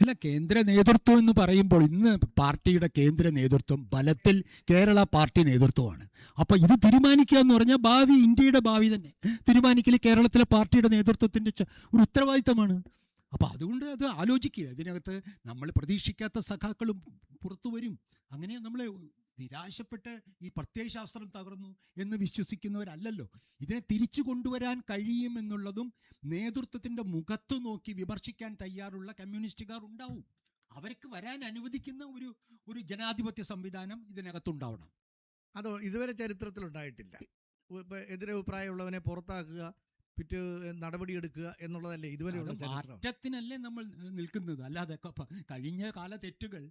[SPEAKER 3] അല്ല, കേന്ദ്ര നേതൃത്വം എന്ന് പറയുമ്പോൾ ഇന്ന് പാർട്ടിയുടെ കേന്ദ്ര നേതൃത്വം ബലത്തിൽ കേരള പാർട്ടി നേതൃത്വമാണ്. അപ്പോൾ ഇത് തീരുമാനിക്കുക എന്ന് പറഞ്ഞാൽ ഭാവി, ഇന്ത്യയുടെ ഭാവി തന്നെ തീരുമാനിക്കൽ കേരളത്തിലെ പാർട്ടിയുടെ നേതൃത്വത്തിൻ്റെ ഒരു ഉത്തരവാദിത്തമാണ്. അപ്പോൾ അതുകൊണ്ട് അത് ആലോചിക്കുക. ഇതിനകത്ത് നമ്മൾ പ്രതീക്ഷിക്കാത്ത സഖാക്കളും പുറത്തു വരും. അങ്ങനെ നമ്മളെ നിരാശപ്പെട്ട് ഈ പ്രത്യയശാസ്ത്രം തകർന്നു എന്ന് വിശ്വസിക്കുന്നവരല്ലല്ലോ. ഇതിനെ തിരിച്ചു കൊണ്ടുവരാൻ കഴിയുമെന്നുള്ളതും നേതൃത്വത്തിൻ്റെ മുഖത്ത് നോക്കി വിമർശിക്കാൻ തയ്യാറുള്ള കമ്മ്യൂണിസ്റ്റുകാർ ഉണ്ടാവും. അവർക്ക് വരാൻ അനുവദിക്കുന്ന ഒരു ജനാധിപത്യ സംവിധാനം ഇതിനകത്തുണ്ടാവണം.
[SPEAKER 1] അതോ ഇതുവരെ ചരിത്രത്തിലുണ്ടായിട്ടില്ല. ഇപ്പം എതിരഭിപ്രായമുള്ളവനെ പുറത്താക്കുക, പിറ്റ് നടപടിയെടുക്കുക എന്നുള്ളതല്ലേ ഇതുവരെയുള്ള ചരിത്രം.
[SPEAKER 3] മാറ്റത്തിനല്ലേ നമ്മൾ നിൽക്കുന്നത്. അല്ലാതെ കഴിഞ്ഞ കാല തെറ്റുകൾ,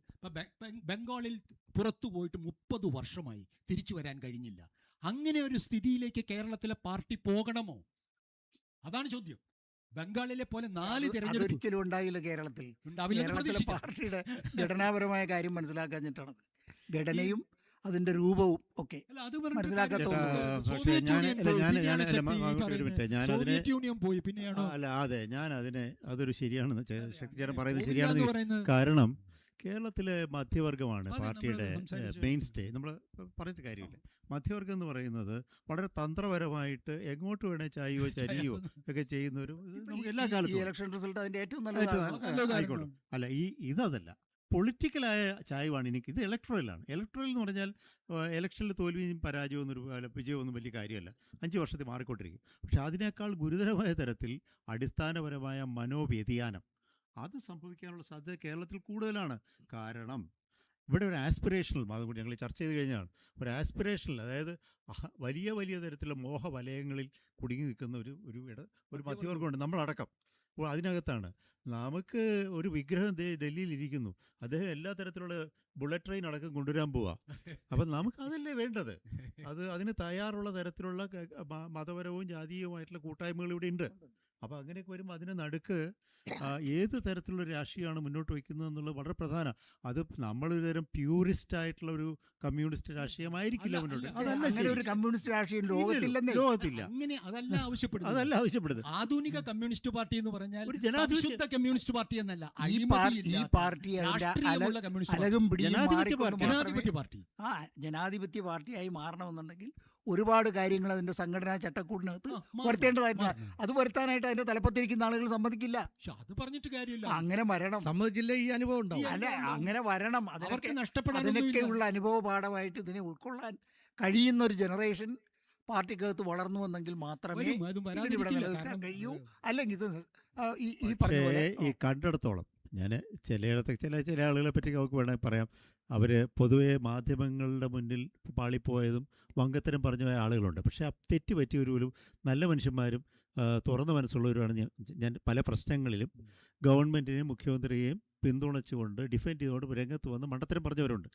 [SPEAKER 3] ബംഗാളിൽ പുറത്തു പോയിട്ട് 30 വർഷമായി തിരിച്ചു വരാൻ കഴിഞ്ഞില്ല. അങ്ങനെ ഒരു സ്ഥിതിയിലേക്ക് കേരളത്തിലെ പാർട്ടി പോകണമോ? അതാണ് ചോദ്യം. ബംഗാളിലെ പോലെ 4 തെരഞ്ഞെടുപ്പ്
[SPEAKER 4] ഒരിക്കലും ഉണ്ടായില്ല കേരളത്തിൽ. കേരളത്തിലെ പാർട്ടിയുടെ ഘടനാപരമായ കാര്യം മനസ്സിലാക്കാഞ്ഞിട്ടാണ്. ഘടനയും അതിന്റെ രൂപവും ഒക്കെ മനസ്സിലാക്കാൻ
[SPEAKER 2] അതൊരു ശരിയാണെന്ന് ശക്തിചേരൻ പറയുന്നത് ശരിയാണെന്ന്. കാരണം കേരളത്തിലെ മധ്യവർഗമാണ് പാർട്ടിയുടെ മെയിൻ സ്റ്റേ. നമ്മൾ പറഞ്ഞിട്ട് കാര്യമില്ല. മധ്യവർഗം എന്ന് പറയുന്നത് വളരെ തന്ത്രപരമായിട്ട് എങ്ങോട്ട് വേണേൽ ചായുവോ ചരിയോ ഒക്കെ ചെയ്യുന്ന ഒരു നമുക്ക് എല്ലാ കാലത്തും
[SPEAKER 4] ഇലക്ഷൻ റിസൾട്ട് അതിന്റെ ഏറ്റവും നല്ലതായിക്കോട്ടെ.
[SPEAKER 2] അല്ല, ഇതല്ല പൊളിറ്റിക്കലായ ചായവാണ്. എനിക്ക് ഇത് ഇലക്ട്രലാണ്. ഇലക്ട്രൽ എന്ന് പറഞ്ഞാൽ ഇലക്ഷനിൽ തോൽവിയും പരാജയവും വിജയമൊന്നും വലിയ കാര്യമല്ല, 5 വർഷത്തിൽ മാറിക്കൊണ്ടിരിക്കും. പക്ഷെ അതിനേക്കാൾ ഗുരുതരമായ തരത്തിൽ അടിസ്ഥാനപരമായ മനോവ്യതിയാനം അത് സംഭവിക്കാനുള്ള സാധ്യത കേരളത്തിൽ കൂടുതലാണ്. കാരണം ഇവിടെ ഒരു ആസ്പിറേഷണൽ, അതുകൊണ്ട് ഞങ്ങൾ ചർച്ച ചെയ്ത് കഴിഞ്ഞാണ്, ഒരു ആസ്പിറേഷണൽ, അതായത് വലിയ വലിയ തരത്തിലുള്ള മോഹവലയങ്ങളിൽ കുടുങ്ങി നിൽക്കുന്ന ഒരു മധ്യവർഗമുണ്ട്, നമ്മളടക്കം. അപ്പോൾ അതിനകത്താണ് നമുക്ക് ഒരു വിഗ്രഹം ഡൽഹിയിൽ ഇരിക്കുന്നു, അദ്ദേഹം എല്ലാ തരത്തിലുള്ള ബുള്ളറ്റ് ട്രെയിൻ അടക്കം കൊണ്ടുവരാൻ പോവുക. അപ്പം നമുക്ക് അതല്ലേ വേണ്ടത്. അതിന് തയ്യാറുള്ള തരത്തിലുള്ള മതപരവും ജാതീയവുമായിട്ടുള്ള കൂട്ടായ്മകൾ ഇവിടെ ഉണ്ട്. അപ്പോൾ അങ്ങനെയൊക്കെ വരുമ്പോൾ അതിന് നടുക്ക് ഏത് തരത്തിലുള്ള രാഷ്ട്രീയമാണ് മുന്നോട്ട് വയ്ക്കുന്നത് എന്നുള്ളത് വളരെ പ്രധാനമാണ്. അത് നമ്മളൊരു തരം പ്യൂറിസ്റ്റ് ആയിട്ടുള്ള ഒരു കമ്മ്യൂണിസ്റ്റ് രാഷ്ട്രീയമായിരിക്കില്ല മുന്നോട്ട്.
[SPEAKER 4] അതല്ല ഒരു കമ്മ്യൂണിസ്റ്റ് രാഷ്ട്രീയം
[SPEAKER 2] ലോകത്തില്ല.
[SPEAKER 3] അതല്ല ആവശ്യപ്പെടുന്നത്. ആധുനിക കമ്മ്യൂണിസ്റ്റ് പാർട്ടി എന്ന് പറഞ്ഞാൽ ഒരു ജനാധിപത്യ കമ്മ്യൂണിസ്റ്റ് പാർട്ടി എന്നല്ല.
[SPEAKER 4] ഈ പാർട്ടി ജനാധിപത്യ പാർട്ടിയായി മാറണമെന്നുണ്ടെങ്കിൽ ഒരുപാട് കാര്യങ്ങൾ അതിന്റെ സംഘടനാ ചട്ടക്കൂടിനകത്ത് വരുത്തേണ്ടതായിട്ടുണ്ട്. അത് വരുത്താനായിട്ട് അതിന്റെ തലപ്പത്തിരിക്കുന്ന ആളുകൾ സമ്മതിക്കില്ല.
[SPEAKER 3] അത് പറഞ്ഞിട്ട് കാര്യമില്ല.
[SPEAKER 4] അങ്ങനെ വരണം.
[SPEAKER 1] സമ്മതിച്ചില്ല ഈ അനുഭവം ഉണ്ടാവും.
[SPEAKER 4] അല്ല, അങ്ങനെ വരണം.
[SPEAKER 3] നഷ്ടപ്പെടാൻ
[SPEAKER 4] അതിനൊക്കെയുള്ള അനുഭവ പാഠമായിട്ട് ഇതിനെ ഉൾക്കൊള്ളാൻ കഴിയുന്ന ഒരു ജനറേഷൻ പാർട്ടിക്കകത്ത് വളർന്നു വന്നെങ്കിൽ മാത്രമേ ഇതിനിവിടെ നിലനിൽക്കാൻ കഴിയൂ. അല്ലെങ്കിൽ ഇത് ഈ പറഞ്ഞ പോലെ
[SPEAKER 2] ഈ കണ്ടിടത്തോളം ഞാൻ ചില ആളുകളെ പറ്റി നമുക്ക് വേണമെങ്കിൽ പറയാം. അവർ പൊതുവെ മാധ്യമങ്ങളുടെ മുന്നിൽ പാളിപ്പോയതും വങ്കത്തരം പറഞ്ഞു പോയ ആളുകളുണ്ട്. പക്ഷേ തെറ്റ് പറ്റിയവരും നല്ല മനുഷ്യന്മാരും തുറന്ന മനസ്സുള്ളവരുമാണ്. ഞാൻ പല പ്രശ്നങ്ങളിലും ഗവൺമെൻറ്റിനെയും മുഖ്യമന്ത്രിയെയും പിന്തുണച്ചുകൊണ്ട് ഡിഫെൻഡ് ചെയ്തുകൊണ്ട് രംഗത്ത് വന്ന് മണ്ടത്തരം പറഞ്ഞവരുണ്ട്.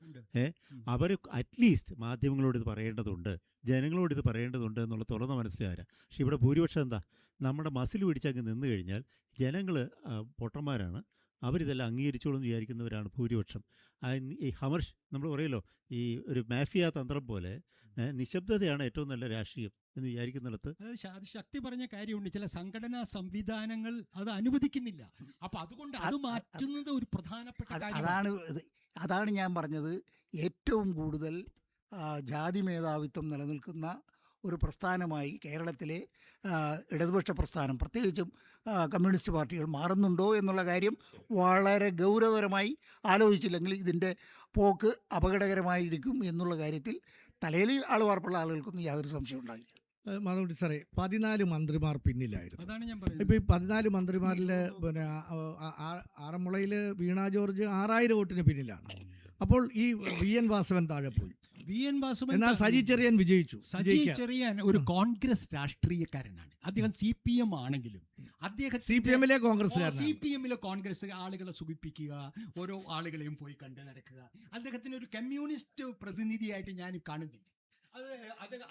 [SPEAKER 2] അവർ അറ്റ്ലീസ്റ്റ് മാധ്യമങ്ങളോട് ഇത് പറയേണ്ടതുണ്ട്, ജനങ്ങളോട് ഇത് പറയേണ്ടതുണ്ട് എന്നുള്ള തുറന്ന മനസ്സിലാരാ. പക്ഷെ ഇവിടെ ഭൂരിപക്ഷം എന്താ, നമ്മുടെ മസിൽ പിടിച്ചങ്ങ് നിന്ന് കഴിഞ്ഞാൽ ജനങ്ങൾ പൊട്ടന്മാരാണ്, അവരിതെല്ലാം അംഗീകരിച്ചോളും വിചാരിക്കുന്നവരാണ് ഭൂരിപക്ഷം. ഈ ഹമർഷ് നമ്മൾ പറയുമല്ലോ, ഈ ഒരു മാഫിയ തന്ത്രം പോലെ നിശബ്ദതയാണ് ഏറ്റവും നല്ല രാഷ്ട്രീയം എന്ന് വിചാരിക്കുന്നിടത്ത്
[SPEAKER 3] അത് ശക്തി പറഞ്ഞ കാര്യമുണ്ട്. ചില സംഘടനാ സംവിധാനങ്ങൾ അത് അനുവദിക്കുന്നില്ല. അപ്പൊ അതുകൊണ്ട് അത് മാറ്റുന്നത് ഒരു പ്രധാനപ്പെട്ട
[SPEAKER 4] അതാണ് ഞാൻ പറഞ്ഞത്. ഏറ്റവും കൂടുതൽ ജാതി മേധാവിത്വം നിലനിൽക്കുന്ന ഒരു പ്രസ്ഥാനമായി കേരളത്തിലെ ഇടതുപക്ഷ പ്രസ്ഥാനം, പ്രത്യേകിച്ചും കമ്മ്യൂണിസ്റ്റ് പാർട്ടികൾ മാറുന്നുണ്ടോ എന്നുള്ള കാര്യം വളരെ ഗൗരവകരമായി ആലോചിച്ചില്ലെങ്കിൽ ഇതിൻ്റെ പോക്ക് അപകടകരമായിരിക്കും എന്നുള്ള കാര്യത്തിൽ തലയിൽ ആളുവാർപ്പുള്ള ആളുകൾക്കൊന്നും യാതൊരു സംശയം ഉണ്ടായില്ല.
[SPEAKER 1] മാധവൻകുട്ടി സാറേ, 14 മന്ത്രിമാർ പിന്നിലായിരുന്നു.
[SPEAKER 3] അതാണ് ഞാൻ പറയുന്നത്.
[SPEAKER 1] ഇപ്പോൾ ഈ 14 മന്ത്രിമാരിൽ പിന്നെ ആറന്മുളയിൽ വീണ ജോർജ് 6000 വോട്ടിന് പിന്നിലാണ്. അപ്പോൾ ഈ VN വാസവൻ താഴെ പോയി.
[SPEAKER 3] VN വാസവൻ
[SPEAKER 1] എന്നാൽ സജി ചെറിയാൻ വിജയിച്ചു.
[SPEAKER 3] സജി ചെറിയാൻ ഒരു കോൺഗ്രസ് രാഷ്ട്രീയക്കാരനാണ്. അദ്ദേഹം CPM ആണെങ്കിലും അദ്ദേഹം
[SPEAKER 1] CPM-ലെ കോൺഗ്രസ്സുകാരൻ.
[SPEAKER 3] CPM-ലെ കോൺഗ്രസ് ആളുകളെ സുഖിപ്പിക്കുക, ഓരോ ആളുകളെയും പോയി കണ്ടു നടക്കുക. അദ്ദേഹത്തിന് ഒരു കമ്മ്യൂണിസ്റ്റ് പ്രതിനിധിയായിട്ട് ഞാൻ കാണുന്നില്ല.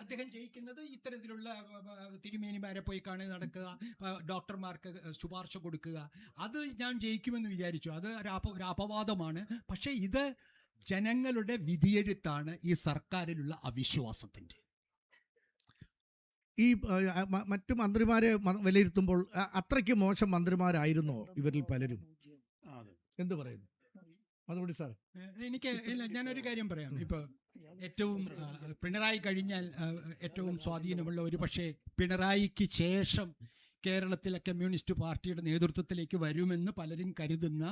[SPEAKER 3] അദ്ദേഹം ജയിക്കുന്നത് ഇത്തരത്തിലുള്ള തിരുമേനിമാരെ പോയി കാണുക, നടക്കുക, ഡോക്ടർമാർക്ക് ശുപാർശ കൊടുക്കുക, അത് ഞാൻ ജയിക്കുമെന്ന് വിചാരിച്ചു. അത് ഒരു അപവാദമാണ്. പക്ഷേ ഇത് ജനങ്ങളുടെ വിധിയെഴുത്താണ് ഈ സർക്കാരിലുള്ള അവിശ്വാസത്തിൻ്റെ.
[SPEAKER 1] ഈ മറ്റു മന്ത്രിമാരെ വിലയിരുത്തുമ്പോൾ അത്രയ്ക്ക് മോശം മന്ത്രിമാരായിരുന്നോ ഇവരിൽ പലരും? എന്ത് പറയുന്നു അതുകൂടി സാർ?
[SPEAKER 3] ഇല്ല, ഞാനൊരു കാര്യം പറയാം. ഇപ്പോൾ ഏറ്റവും പിണറായി കഴിഞ്ഞാൽ ഏറ്റവും സ്വാധീനമുള്ള ഒരു പക്ഷേ പിണറായിക്ക് ശേഷം കേരളത്തിലെ കമ്മ്യൂണിസ്റ്റ് പാർട്ടിയുടെ നേതൃത്വത്തിലേക്ക് വരുമെന്ന് പലരും കരുതുന്ന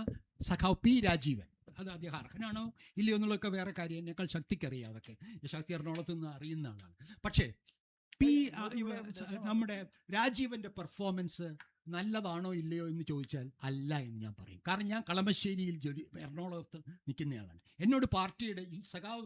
[SPEAKER 3] സഖാവ് പി രാജീവൻ. അത് അദ്ദേഹം അർഹനാണോ ഇല്ലയോ എന്നുള്ളതൊക്കെ വേറെ കാര്യം, എന്നേക്കാൾ ശക്തിക്കറിയാം. അതൊക്കെ ശക്തി എറണാകുളത്ത് നിന്ന് അറിയുന്ന ആളാണ്. പക്ഷേ നമ്മുടെ രാജീവന്റെ പെർഫോമൻസ് നല്ലതാണോ ഇല്ലയോ എന്ന് ചോദിച്ചാൽ അല്ല എന്ന് ഞാൻ പറയും. കാരണം ഞാൻ കളമശ്ശേരിയിൽ എറണാകുളത്ത് നിൽക്കുന്നയാളാണ്. എന്നോട് പാർട്ടിയുടെ ഈ സഖാവ്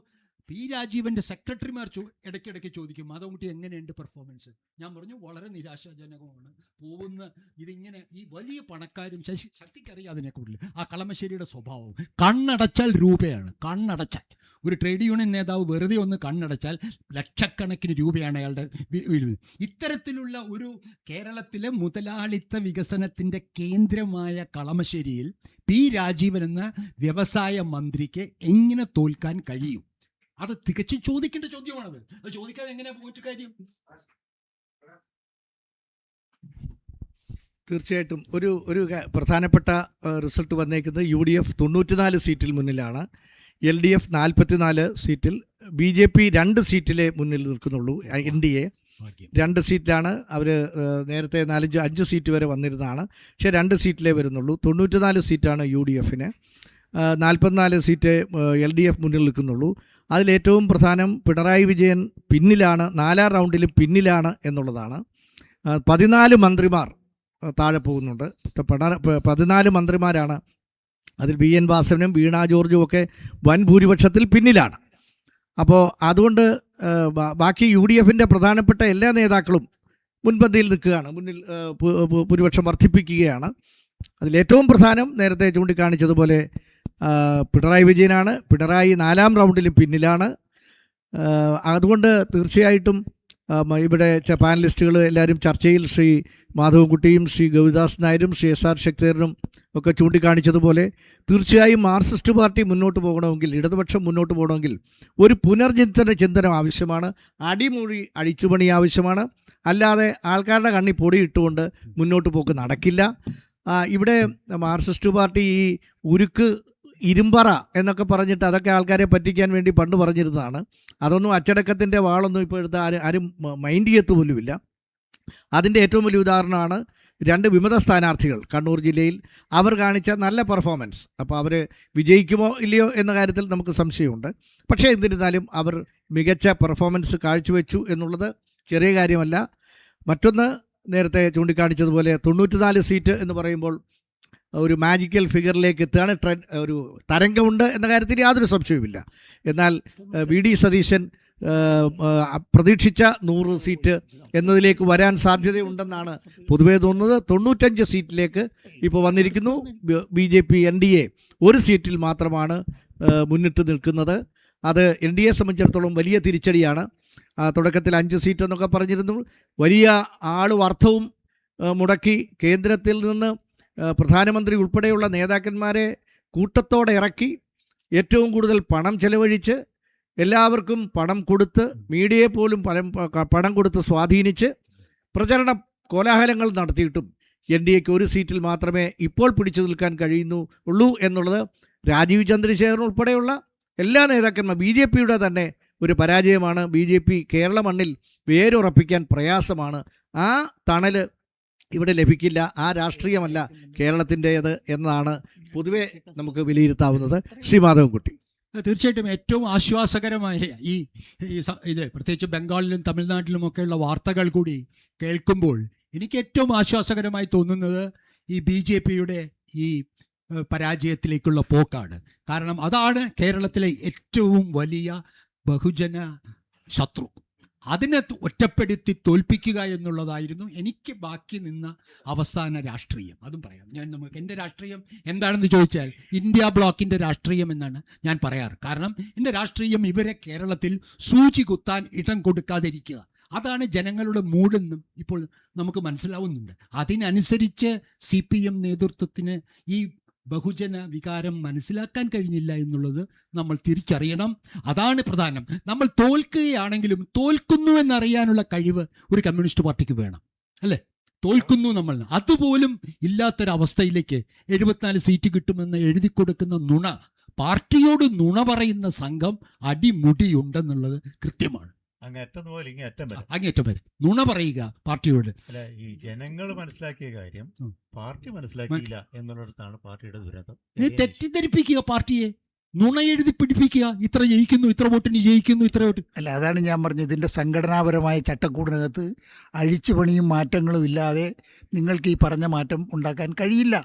[SPEAKER 3] പി രാജീവന്റെ സെക്രട്ടറിമാർ ഇടയ്ക്കിടയ്ക്ക് ചോദിക്കും മാധവൻകുട്ടി എങ്ങനെയുണ്ട് പെർഫോമൻസ്. ഞാൻ പറഞ്ഞു വളരെ നിരാശാജനകമാണ് പോകുന്ന. ഇതിങ്ങനെ ഈ വലിയ പണക്കാരും ശക്തിക്കറിയാം അതിനെ കൂടുതൽ ആ കളമശ്ശേരിയുടെ സ്വഭാവം. കണ്ണടച്ചാൽ രൂപയാണ്. കണ്ണടച്ചാൽ ഒരു ട്രേഡ് യൂണിയൻ നേതാവ് വെറുതെ ഒന്ന് കണ്ണടച്ചാൽ ലക്ഷക്കണക്കിന് രൂപയാണ് അയാളുടെ. ഇത്തരത്തിലുള്ള ഒരു കേരളത്തിലെ മുതലാളിത്ത വികസനത്തിൻ്റെ കേന്ദ്രമായ കളമശ്ശേരിയിൽ പി രാജീവൻ എന്ന വ്യവസായ മന്ത്രിക്ക് എങ്ങനെ തോൽക്കാൻ കഴിയും? അത് തികച്ചും ചോദിക്കേണ്ട ചോദ്യമാണത്. അത് ചോദിക്കാതെ എങ്ങനെയാ പോയിട്ട് കാര്യം?
[SPEAKER 1] തീർച്ചയായിട്ടും ഒരു പ്രധാനപ്പെട്ട റിസൾട്ട് വന്നേക്കുന്നത് UDF 94 സീറ്റിൽ മുന്നിലാണ്. LDF 44 സീറ്റിൽ, BJP 2 സീറ്റിലെ മുന്നിൽ നിൽക്കുന്നുള്ളൂ. NDA 2 സീറ്റിലാണ്. അവർ നേരത്തെ 5 സീറ്റ് വരെ വന്നിരുന്നതാണ്. പക്ഷേ 2 സീറ്റിലേ വരുന്നുള്ളൂ. 94 സീറ്റാണ് UDFന്. 44 സീറ്റ് LDF മുന്നിൽ നിൽക്കുന്നുള്ളൂ. അതിലേറ്റവും പ്രധാനം പിണറായി വിജയൻ പിന്നിലാണ്, 4ാം റൗണ്ടിലും പിന്നിലാണ് എന്നുള്ളതാണ്. 14 മന്ത്രിമാർ താഴെ പോകുന്നുണ്ട്. 14 മന്ത്രിമാരാണ്. അതിൽ BN വാസവനും വീണ ജോർജും ഒക്കെ വൻ ഭൂരിപക്ഷത്തിൽ പിന്നിലാണ്. അപ്പോൾ അതുകൊണ്ട് ബാക്കി UDFൻ്റെ പ്രധാനപ്പെട്ട എല്ലാ നേതാക്കളും മുൻപന്തിയിൽ നിൽക്കുകയാണ്, മുന്നിൽ ഭൂരിപക്ഷം വർദ്ധിപ്പിക്കുകയാണ്. അതിലേറ്റവും പ്രധാനം നേരത്തെ ചൂണ്ടിക്കാണിച്ചതുപോലെ പിണറായി വിജയനാണ്. പിണറായി 4ാം റൗണ്ടിലും പിന്നിലാണ്. അതുകൊണ്ട് തീർച്ചയായിട്ടും ഇവിടെ പാനലിസ്റ്റുകൾ എല്ലാവരും ചർച്ചയിൽ ശ്രീ മാധവൻകുട്ടിയും ശ്രീ ഗൗരിദാസ് നായരും ശ്രീ SR ശക്തിധരനും ഒക്കെ ചൂണ്ടിക്കാണിച്ചതുപോലെ തീർച്ചയായും മാർക്സിസ്റ്റ് പാർട്ടി മുന്നോട്ട് പോകണമെങ്കിൽ, ഇടതുപക്ഷം മുന്നോട്ട് പോകണമെങ്കിൽ ഒരു പുനർചിന്തനം ആവശ്യമാണ്. അടിമൊഴി അഴിച്ചുപണി ആവശ്യമാണ്. അല്ലാതെ ആൾക്കാരുടെ കണ്ണി പൊടിയിട്ടുകൊണ്ട് മുന്നോട്ട് പോക്ക് നടക്കില്ല. ഇവിടെ മാർക്സിസ്റ്റ് പാർട്ടി ഈ ഉരുക്ക് ഇരുമ്പറ എന്നൊക്കെ പറഞ്ഞിട്ട് അതൊക്കെ ആൾക്കാരെ പറ്റിക്കാൻ വേണ്ടി പണ്ട് പറഞ്ഞിരുന്നതാണ്. അതൊന്നും അച്ചടക്കത്തിൻ്റെ വാളൊന്നും ഇപ്പോൾ എടുത്ത് ആരും മൈൻഡ് ചെയ്യത്ത് പോലുമില്ല. അതിൻ്റെ ഏറ്റവും വലിയ ഉദാഹരണമാണ് 2 വിമത സ്ഥാനാർത്ഥികൾ കണ്ണൂർ ജില്ലയിൽ. അവർ കാണിച്ച നല്ല പെർഫോമൻസ്. അപ്പോൾ അവർ വിജയിക്കുമോ ഇല്ലയോ എന്ന കാര്യത്തിൽ നമുക്ക് സംശയമുണ്ട്. പക്ഷേ എന്നിരുന്നാലും അവർ മികച്ച പെർഫോമൻസ് കാഴ്ചവെച്ചു എന്നുള്ളത് ചെറിയ കാര്യമല്ല. മറ്റൊന്ന് നേരത്തെ ചൂണ്ടിക്കാണിച്ചതുപോലെ 94 സീറ്റ് എന്ന് പറയുമ്പോൾ ഒരു മാജിക്കൽ ഫിഗറിലേക്ക് എത്തുകയാണ്. ഒരു തരംഗമുണ്ട് എന്ന കാര്യത്തിൽ യാതൊരു സംശയവുമില്ല. എന്നാൽ VD സതീശൻ പ്രതീക്ഷിച്ച 100 സീറ്റ് എന്നതിലേക്ക് വരാൻ സാധ്യതയുണ്ടെന്നാണ് പൊതുവേ തോന്നുന്നത്. 95 സീറ്റിലേക്ക് ഇപ്പോൾ വന്നിരിക്കുന്നു. BJP NDA 1 സീറ്റിൽ മാത്രമാണ് മുന്നിട്ട് നിൽക്കുന്നത്. അത് NDA സംബന്ധിച്ചിടത്തോളം വലിയ തിരിച്ചടിയാണ്. തുടക്കത്തിൽ 5 സീറ്റ് എന്നൊക്കെ പറഞ്ഞിരുന്നു. വലിയ അർത്ഥവും മുടക്കി കേന്ദ്രത്തിൽ നിന്ന് പ്രധാനമന്ത്രി ഉൾപ്പെടെയുള്ള നേതാക്കന്മാരെ കൂട്ടത്തോടെ ഇറക്കി ഏറ്റവും കൂടുതൽ പണം ചെലവഴിച്ച് എല്ലാവർക്കും പണം കൊടുത്ത് മീഡിയയെ പോലും പണം കൊടുത്ത് സ്വാധീനിച്ച് പ്രചരണ കോലാഹലങ്ങൾ നടത്തിയിട്ടും NDAക്ക് 1 സീറ്റിൽ മാത്രമേ ഇപ്പോൾ പിടിച്ചു നിൽക്കാൻ കഴിയുന്നുള്ളൂ എന്നുള്ളത് രാജീവ് ചന്ദ്രശേഖരൻ ഉൾപ്പെടെയുള്ള എല്ലാ നേതാക്കന്മാർ BJPയുടെ തന്നെ ഒരു പരാജയമാണ്. BJP കേരള മണ്ണിൽ വേരുറപ്പിക്കാൻ പ്രയാസമാണ്. ആ തണൽ ഇവിടെ ലഭിക്കില്ല. ആ രാഷ്ട്രീയമല്ല കേരളത്തിൻ്റേത് എന്നതാണ് പൊതുവെ നമുക്ക് വിലയിരുത്താവുന്നത്. ശ്രീ മാധവൻകുട്ടി.
[SPEAKER 3] തീർച്ചയായിട്ടും ഏറ്റവും ആശ്വാസകരമായ ഇത് പ്രത്യേകിച്ച് ബംഗാളിലും തമിഴ്നാട്ടിലുമൊക്കെയുള്ള വാർത്തകൾ കൂടി കേൾക്കുമ്പോൾ എനിക്ക് ഏറ്റവും ആശ്വാസകരമായി തോന്നുന്നത് ഈ BJPയുടെ ഈ പരാജയത്തിലേക്കുള്ള പോക്കാണ്. കാരണം അതാണ് കേരളത്തിലെ ഏറ്റവും വലിയ ബഹുജന ശത്രു. അതിനെ ഒറ്റപ്പെടുത്തി തോൽപ്പിക്കുക എന്നുള്ളതായിരുന്നു എനിക്ക് ബാക്കി നിന്ന അവസാന രാഷ്ട്രീയം. അതും പറയാം ഞാൻ. എൻ്റെ രാഷ്ട്രീയം എന്താണെന്ന് ചോദിച്ചാൽ ഇന്ത്യ ബ്ലോക്കിൻ്റെ രാഷ്ട്രീയം എന്നാണ് ഞാൻ പറയാറ്. കാരണം എൻ്റെ രാഷ്ട്രീയം ഇവരെ കേരളത്തിൽ സൂചി കുത്താൻ ഇടം കൊടുക്കാതിരിക്കുക. അതാണ് ജനങ്ങളുടെ മൂടെന്നും ഇപ്പോൾ നമുക്ക് മനസ്സിലാവുന്നുണ്ട്. അതിനനുസരിച്ച് CPM നേതൃത്വത്തിന് ഈ ബഹുജന വികാരം മനസ്സിലാക്കാൻ കഴിഞ്ഞില്ല എന്നുള്ളത് നമ്മൾ തിരിച്ചറിയണം. അതാണ് പ്രധാനം. നമ്മൾ തോൽക്കുകയാണെങ്കിലും തോൽക്കുന്നു എന്നറിയാനുള്ള കഴിവ് ഒരു കമ്മ്യൂണിസ്റ്റ് പാർട്ടിക്ക് വേണം, അല്ലേ? തോൽക്കുന്നു നമ്മൾ, അതുപോലും ഇല്ലാത്തൊരവസ്ഥയിലേക്ക് 74 സീറ്റ് കിട്ടുമെന്ന് എഴുതി കൊടുക്കുന്ന നുണ, പാർട്ടിയോട് നുണ പറയുന്ന സംഘം അടിമുടിയുണ്ടെന്നുള്ളത് കൃത്യമാണ്.
[SPEAKER 2] അങ്ങേറ്റം പോലെ ഇങ്ങേറ്റം വരെ,
[SPEAKER 3] അങ്ങേറ്റം വരെ നുണ പറയുക പാർട്ടിയോട്.
[SPEAKER 2] അല്ല, ഈ ജനങ്ങൾ മനസ്സിലാക്കിയ കാര്യം പാർട്ടി മനസ്സിലാക്കിയില്ല എന്നുള്ളിടത്താണ് പാർട്ടിയുടെ ദുരന്തം.
[SPEAKER 3] തെറ്റിദ്ധരിപ്പിക്കുക, പാർട്ടിയെ നുണ എഴുതി പിടിപ്പിക്കുക. ഇത്ര ജയിക്കുന്നു, ഇത്ര വോട്ടിന് ജയിക്കുന്നു, ഇത്ര വോട്ട്.
[SPEAKER 4] അല്ല, അതാണ് ഞാൻ പറഞ്ഞത്. ഇതിൻ്റെ സംഘടനാപരമായ ചട്ടക്കൂടിനകത്ത് അഴിച്ചുപണിയും മാറ്റങ്ങളും ഇല്ലാതെ നിങ്ങൾക്ക് ഈ പറഞ്ഞ മാറ്റം ഉണ്ടാക്കാൻ കഴിയില്ല.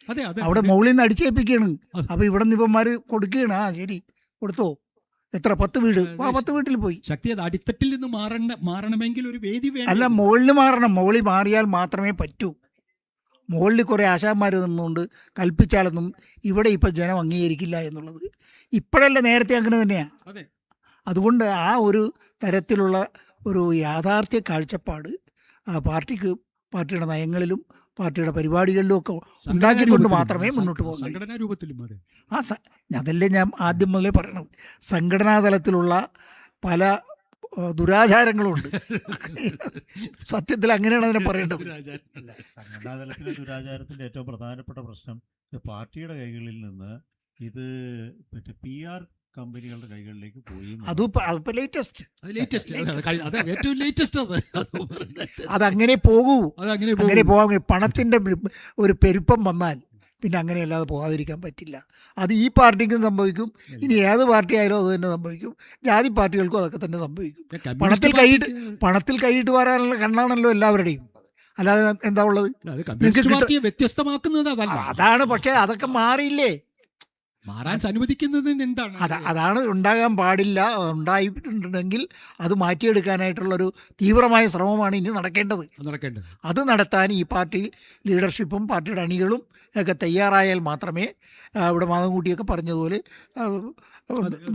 [SPEAKER 3] അതെ അതെ,
[SPEAKER 4] അവിടെ മുകളിൽ നിന്ന് അടിച്ചേൽപ്പിക്കുകയാണ്. അപ്പോൾ ഇവിടെ നിന്ന് ഇവന്മാർ കൊടുക്കുകയാണ്. ആ ശരി, കൊടുത്തോ, എത്ര 10 വീട്, 10 വീട്ടിൽ പോയി.
[SPEAKER 3] ശക്തി, അത് അടിത്തട്ടിൽ നിന്ന് മാറണമെങ്കിൽ ഒരു വേദി വേണം.
[SPEAKER 4] അല്ല, മുകളിൽ മാറണം. മുകളിൽ മാറിയാൽ മാത്രമേ പറ്റൂ. മുകളിൽ കുറേ ആശാന്മാർ നിന്നുകൊണ്ട് കൽപ്പിച്ചാലൊന്നും ഇവിടെ ഇപ്പം ജനം അംഗീകരിക്കില്ല എന്നുള്ളത് ഇപ്പോഴല്ല, നേരത്തെ അങ്ങനെ തന്നെയാണ്.
[SPEAKER 3] അതെ.
[SPEAKER 4] അതുകൊണ്ട് ആ ഒരു തരത്തിലുള്ള ഒരു യാഥാർത്ഥ്യ കാഴ്ചപ്പാട് പാർട്ടിക്ക് പാർട്ടിയുടെ നയങ്ങളിലും പാർട്ടിയുടെ പരിപാടികളിലും ഒക്കെ ഉണ്ടാക്കിക്കൊണ്ട് മാത്രമേ മുന്നോട്ട് പോകാൻ കഴിയൂ.
[SPEAKER 3] സംഘടനാ രൂപത്തിലും. അതെ,
[SPEAKER 4] അതല്ലേ ഞാൻ ആദ്യം മുതലേ പറയണത്. സംഘടനാ തലത്തിലുള്ള പല ദുരാചാരങ്ങളുണ്ട്. സത്യത്തിൽ അങ്ങനെയാണ് അതിനെ പറയേണ്ടത്.
[SPEAKER 2] സംഘടനാതലത്തിലെ ദുരാചാരത്തിന്റെ ഏറ്റവും പ്രധാനപ്പെട്ട പ്രശ്നം പാർട്ടിയുടെ കൈകളിൽ നിന്ന് ഇത് മറ്റേ PR കമ്പനികളുടെ കൈകളിലേക്ക് പോയി.
[SPEAKER 4] അതങ്ങനെ പോകൂ. അങ്ങനെ പോകാൻ പണത്തിന്റെ ഒരു പെരുപ്പം വന്നാൽ പിന്നെ അങ്ങനെയല്ലാതെ പോകാതിരിക്കാൻ പറ്റില്ല. അത് ഈ പാർട്ടിക്കും സംഭവിക്കും, ഇനി ഏത് പാർട്ടി ആയാലും അത് തന്നെ സംഭവിക്കും. ജാതി പാർട്ടികൾക്കും അതൊക്കെ തന്നെ സംഭവിക്കും. പണത്തിൽ കൈയിട്ട് വരാനുള്ള കണ്ണാണല്ലോ എല്ലാവരുടെയും. അല്ലാതെ എന്താ ഉള്ളത്?
[SPEAKER 3] വ്യത്യസ്തമാക്കുന്നത്
[SPEAKER 4] അതാണ്. പക്ഷെ അതൊക്കെ മാറിയില്ലേ?
[SPEAKER 3] മാറാൻ അനുവദിക്കുന്നതിന് എന്താണ്?
[SPEAKER 4] അതാണ് ഉണ്ടാകാൻ പാടില്ല. ഉണ്ടായിട്ടുണ്ടെങ്കിൽ അത് മാറ്റിയെടുക്കാനായിട്ടുള്ളൊരു തീവ്രമായ ശ്രമമാണ് ഇനി നടക്കേണ്ടത്. അത് നടത്താൻ ഈ പാർട്ടി ലീഡർഷിപ്പും പാർട്ടിയുടെ അണികളും ഒക്കെ തയ്യാറായാൽ മാത്രമേ ഇവിടെ മാധവൻകുട്ടിയൊക്കെ പറഞ്ഞതുപോലെ,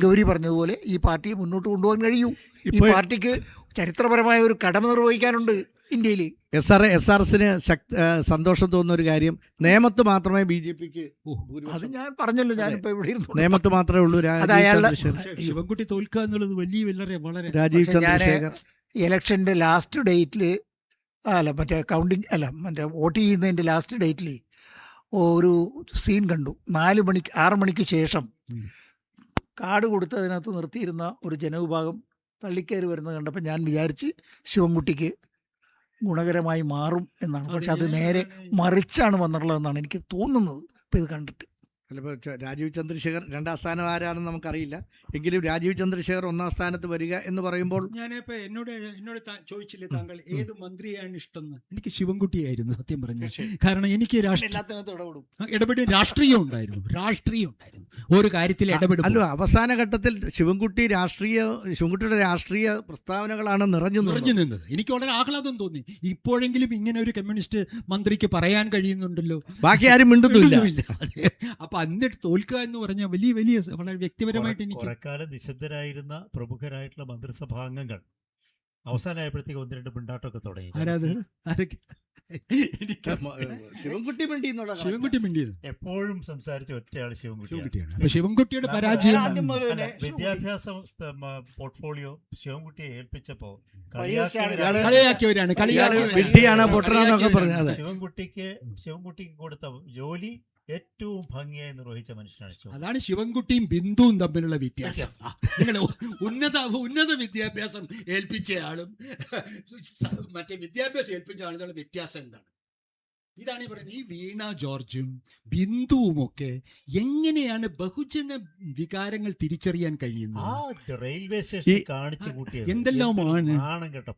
[SPEAKER 4] ഗൗരി പറഞ്ഞതുപോലെ ഈ പാർട്ടിയെ മുന്നോട്ട് കൊണ്ടുപോകാൻ കഴിയൂ. ഈ പാർട്ടിക്ക് ചരിത്രപരമായ ഒരു കടമ നിർവഹിക്കാനുണ്ട് ഇന്ത്യയിൽ.
[SPEAKER 1] SRSന് സന്തോഷം തോന്നുന്ന ഒരു കാര്യം, നേമത്ത് മാത്രമേ BJPക്ക്.
[SPEAKER 4] അത് ഞാൻ പറഞ്ഞല്ലോ, ഞാനിപ്പോ ഇവിടെ ഇരുന്നു.
[SPEAKER 1] നേമത്ത് മാത്രമേ ഉള്ളൂ.
[SPEAKER 3] ശിവൻകുട്ടി തോൽക്കുക എന്നുള്ളത് വളരെ
[SPEAKER 1] രാജീവ് ചന്ദ്രശേഖർ
[SPEAKER 4] ഇലക്ഷൻ്റെ ലാസ്റ്റ് ഡേറ്റിൽ, മറ്റേ കൗണ്ടിങ് മറ്റേ വോട്ട് ചെയ്യുന്നതിൻ്റെ ലാസ്റ്റ് ഡേറ്റിൽ ഒരു സീൻ കണ്ടു. 6 മണിക്ക് ശേഷം കാർഡ് കൊടുത്ത് അതിനകത്ത് നിർത്തിയിരുന്ന ഒരു ജനവിഭാഗം തള്ളിക്കയറി വരുന്നത് കണ്ടപ്പോൾ ഞാൻ വിചാരിച്ച് ശിവൻകുട്ടിക്ക് ഗുണകരമായി മാറും എന്നാണ്. പക്ഷെ അത് നേരെ മറിച്ചാണ് വന്നിട്ടുള്ളതെന്നാണ് എനിക്ക് തോന്നുന്നത് ഇപ്പോൾ ഇത് കണ്ടിട്ട്.
[SPEAKER 1] രാജീവ് ചന്ദ്രശേഖർ 2ാം സ്ഥാനം ആരാണെന്ന് നമുക്കറിയില്ല. എങ്കിലും രാജീവ് ചന്ദ്രശേഖർ 1ാം സ്ഥാനത്ത് വരിക എന്ന് പറയുമ്പോൾ,
[SPEAKER 3] ഞാനിപ്പോൾ എന്നോട് ചോദിച്ചില്ലേ താങ്കൾ ഏത് മന്ത്രിയാണ് ഇഷ്ടം? എനിക്ക് ശിവൻകുട്ടിയായിരുന്നു സത്യം പറഞ്ഞ. കാരണം എനിക്ക് ഇടപെടും രാഷ്ട്രീയം ഉണ്ടായിരുന്നു. ഒരു കാര്യത്തിൽ ഇടപെടും.
[SPEAKER 1] അല്ല, അവസാന ഘട്ടത്തിൽ ശിവൻകുട്ടിയുടെ രാഷ്ട്രീയ പ്രസ്താവനകളാണ് നിറഞ്ഞു നിന്നത്.
[SPEAKER 3] എനിക്ക് വളരെ ആഹ്ലാദം തോന്നി. ഇപ്പോഴെങ്കിലും ഇങ്ങനെ ഒരു കമ്മ്യൂണിസ്റ്റ് മന്ത്രിക്ക് പറയാൻ കഴിയുന്നുണ്ടല്ലോ,
[SPEAKER 1] ബാക്കി ആരും മിണ്ടുന്നില്ല.
[SPEAKER 3] അപ്പൊ എന്നിട്ട് തോൽക്കുക എന്ന് പറഞ്ഞാൽ വലിയ വളരെ വ്യക്തിപരമായിട്ട് എനിക്ക്
[SPEAKER 2] കുറെക്കാലം നിശബ്ദരായിരുന്ന പ്രമുഖരായിട്ടുള്ള മന്ത്രിസഭാംഗങ്ങൾ അവസാനമായപ്പോഴത്തേക്ക് 1-2 പിണ്ടാട്ടമൊക്കെ തുടങ്ങി.
[SPEAKER 1] ശിവൻകുട്ടി മിണ്ടിയത്
[SPEAKER 2] എപ്പോഴും സംസാരിച്ച ഒറ്റയാൾ ശിവൻകുട്ടിയാണ്.
[SPEAKER 3] അപ്പൊ ശിവൻകുട്ടിയുടെ പരാജയം,
[SPEAKER 2] വിദ്യാഭ്യാസ പോർട്ട്ഫോളിയോ ശിവൻകുട്ടിയെ ഏൽപ്പിച്ചപ്പോ
[SPEAKER 3] കളിയാക്കിയവരാണ്.
[SPEAKER 2] ശിവൻകുട്ടിക്ക് കൊടുത്ത ജോലി ഏറ്റവും ഭംഗിയായി നിർവഹിച്ച മനുഷ്യനാണ്.
[SPEAKER 3] അതാണ് ശിവൻകുട്ടിയും ബിന്ദുവും തമ്മിലുള്ള വ്യത്യാസം. നിങ്ങൾ ഉന്നത വിദ്യാഭ്യാസം ഏൽപ്പിച്ചയാളും മറ്റേ വിദ്യാഭ്യാസം ഏൽപ്പിച്ച ആളുകളുടെ വ്യത്യാസം എന്താണ്? ഇതാണ് ഈ പറയുന്നത്. ഈ വീണ ജോർജും ബിന്ദുവും ഒക്കെ എങ്ങനെയാണ് ബഹുജന വികാരങ്ങൾ തിരിച്ചറിയാൻ കഴിയുന്നത്?
[SPEAKER 2] റെയിൽവേ സ്റ്റേഷൻ കാണിച്ചു കൂട്ടിയത്
[SPEAKER 3] എന്തെല്ലാമാണ്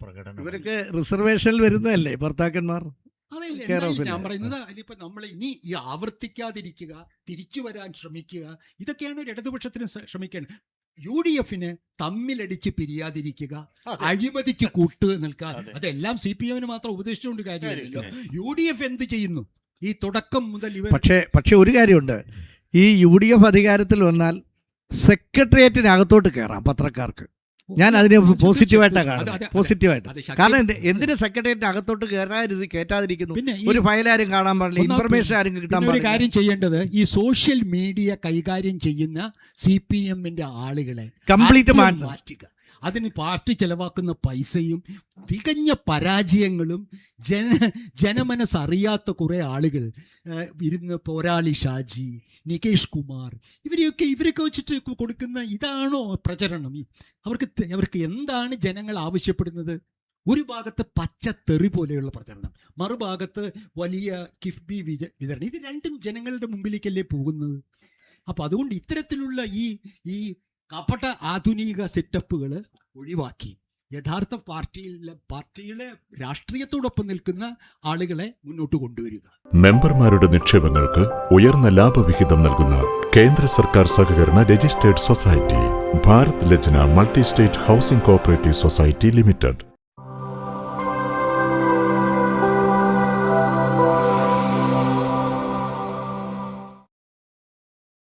[SPEAKER 2] പ്രകടനം.
[SPEAKER 1] ഇവരൊക്കെ റിസർവേഷനിൽ വരുന്നതല്ലേ ഭർത്താക്കന്മാർ?
[SPEAKER 3] ഞാൻ പറയുന്നത് അതിനിപ്പോ നമ്മൾ ഇനി ഈ ആവർത്തിക്കാതിരിക്കുക, തിരിച്ചു വരാൻ ശ്രമിക്കുക, ഇതൊക്കെയാണ് ഒരു ഇടതുപക്ഷത്തിന് ശ്രമിക്കേണ്ടത്. UDFന് തമ്മിലടിച്ച് പിരിയാതിരിക്കുക, അഴിമതിക്ക് കൂട്ട് നിൽക്കുക. അതെല്ലാം CPM മാത്രം ഉപദേശിച്ചുകൊണ്ട് കാര്യമില്ലല്ലോ. UDF എന്ത് ചെയ്യുന്നു ഈ തുടക്കം മുതൽ?
[SPEAKER 1] പക്ഷേ ഒരു കാര്യമുണ്ട്, ഈ UDF അധികാരത്തിൽ വന്നാൽ സെക്രട്ടേറിയറ്റിനകത്തോട്ട് കയറാം പത്രക്കാർക്ക്. ഞാൻ അതിനെ
[SPEAKER 3] തീർച്ചയായും.
[SPEAKER 1] പോസിറ്റീവായിട്ടാണ്
[SPEAKER 3] അത്
[SPEAKER 1] കാണുന്നത്.
[SPEAKER 3] അത്
[SPEAKER 1] പോസിറ്റീവായിട്ട്.
[SPEAKER 3] അത് ശക്തി-
[SPEAKER 1] കാരണം എന്തിന് സെക്രട്ടേറിയറ്റ് അകത്തോട്ട് കയറ്റാതിരിക്കുന്നു?
[SPEAKER 3] പിന്നെ
[SPEAKER 1] ഒരു ഫയൽ ആരും കാണാൻ പാടില്ല,
[SPEAKER 3] ഒന്നാമത്
[SPEAKER 1] ഇൻഫർമേഷൻ ആരും കിട്ടാൻ
[SPEAKER 3] പിന്നെ ഒരു
[SPEAKER 1] പാടില്ല.
[SPEAKER 3] കാര്യം ചെയ്യേണ്ടത്, ഈ സോഷ്യൽ മീഡിയ കൈകാര്യം ചെയ്യുന്ന CPM-ന്റെ ആളുകളെ
[SPEAKER 1] കംപ്ലീറ്റ്
[SPEAKER 3] ആദ്യം മാറ്റുക. അതിന് പാർട്ടി ചെലവാക്കുന്ന പൈസയും തികഞ്ഞ പരാജയങ്ങളും ജനമനസ്സറിയാത്ത കുറേ ആളുകൾ ഇരുന്ന് പോരാളി ഷാജി, നികേഷ് കുമാർ, ഇവരൊക്കെ വെച്ചിട്ട് കൊടുക്കുന്ന ഇതാണോ പ്രചരണം? അവർക്ക് എന്താണ് ജനങ്ങൾ ആവശ്യപ്പെടുന്നത്? ഒരു ഭാഗത്ത് പച്ചത്തെറി പോലെയുള്ള പ്രചരണം, മറുഭാഗത്ത് വലിയ കിഫ്ബി വിതരണം. ഇത് രണ്ടും ജനങ്ങളുടെ മുമ്പിലേക്കല്ലേ പോകുന്നത്? അപ്പം അതുകൊണ്ട് ഇത്തരത്തിലുള്ള ഈ കപട ആധുനിക സെറ്റപ്പുകൾ ഒഴിവാക്കി യഥാർത്ഥ പാർട്ടിയിലെ രാഷ്ട്രീയത്തോടൊപ്പം നിൽക്കുന്ന ആളുകളെ മുന്നോട്ട് കൊണ്ടുവരിക.
[SPEAKER 5] മെമ്പർമാരുടെ നിക്ഷേപങ്ങൾക്ക് ഉയർന്ന ലാഭവിഹിതം നൽകുന്ന കേന്ദ്ര സർക്കാർ സഹകരണ registered society Bharat Lajna multi state housing cooperative society limited.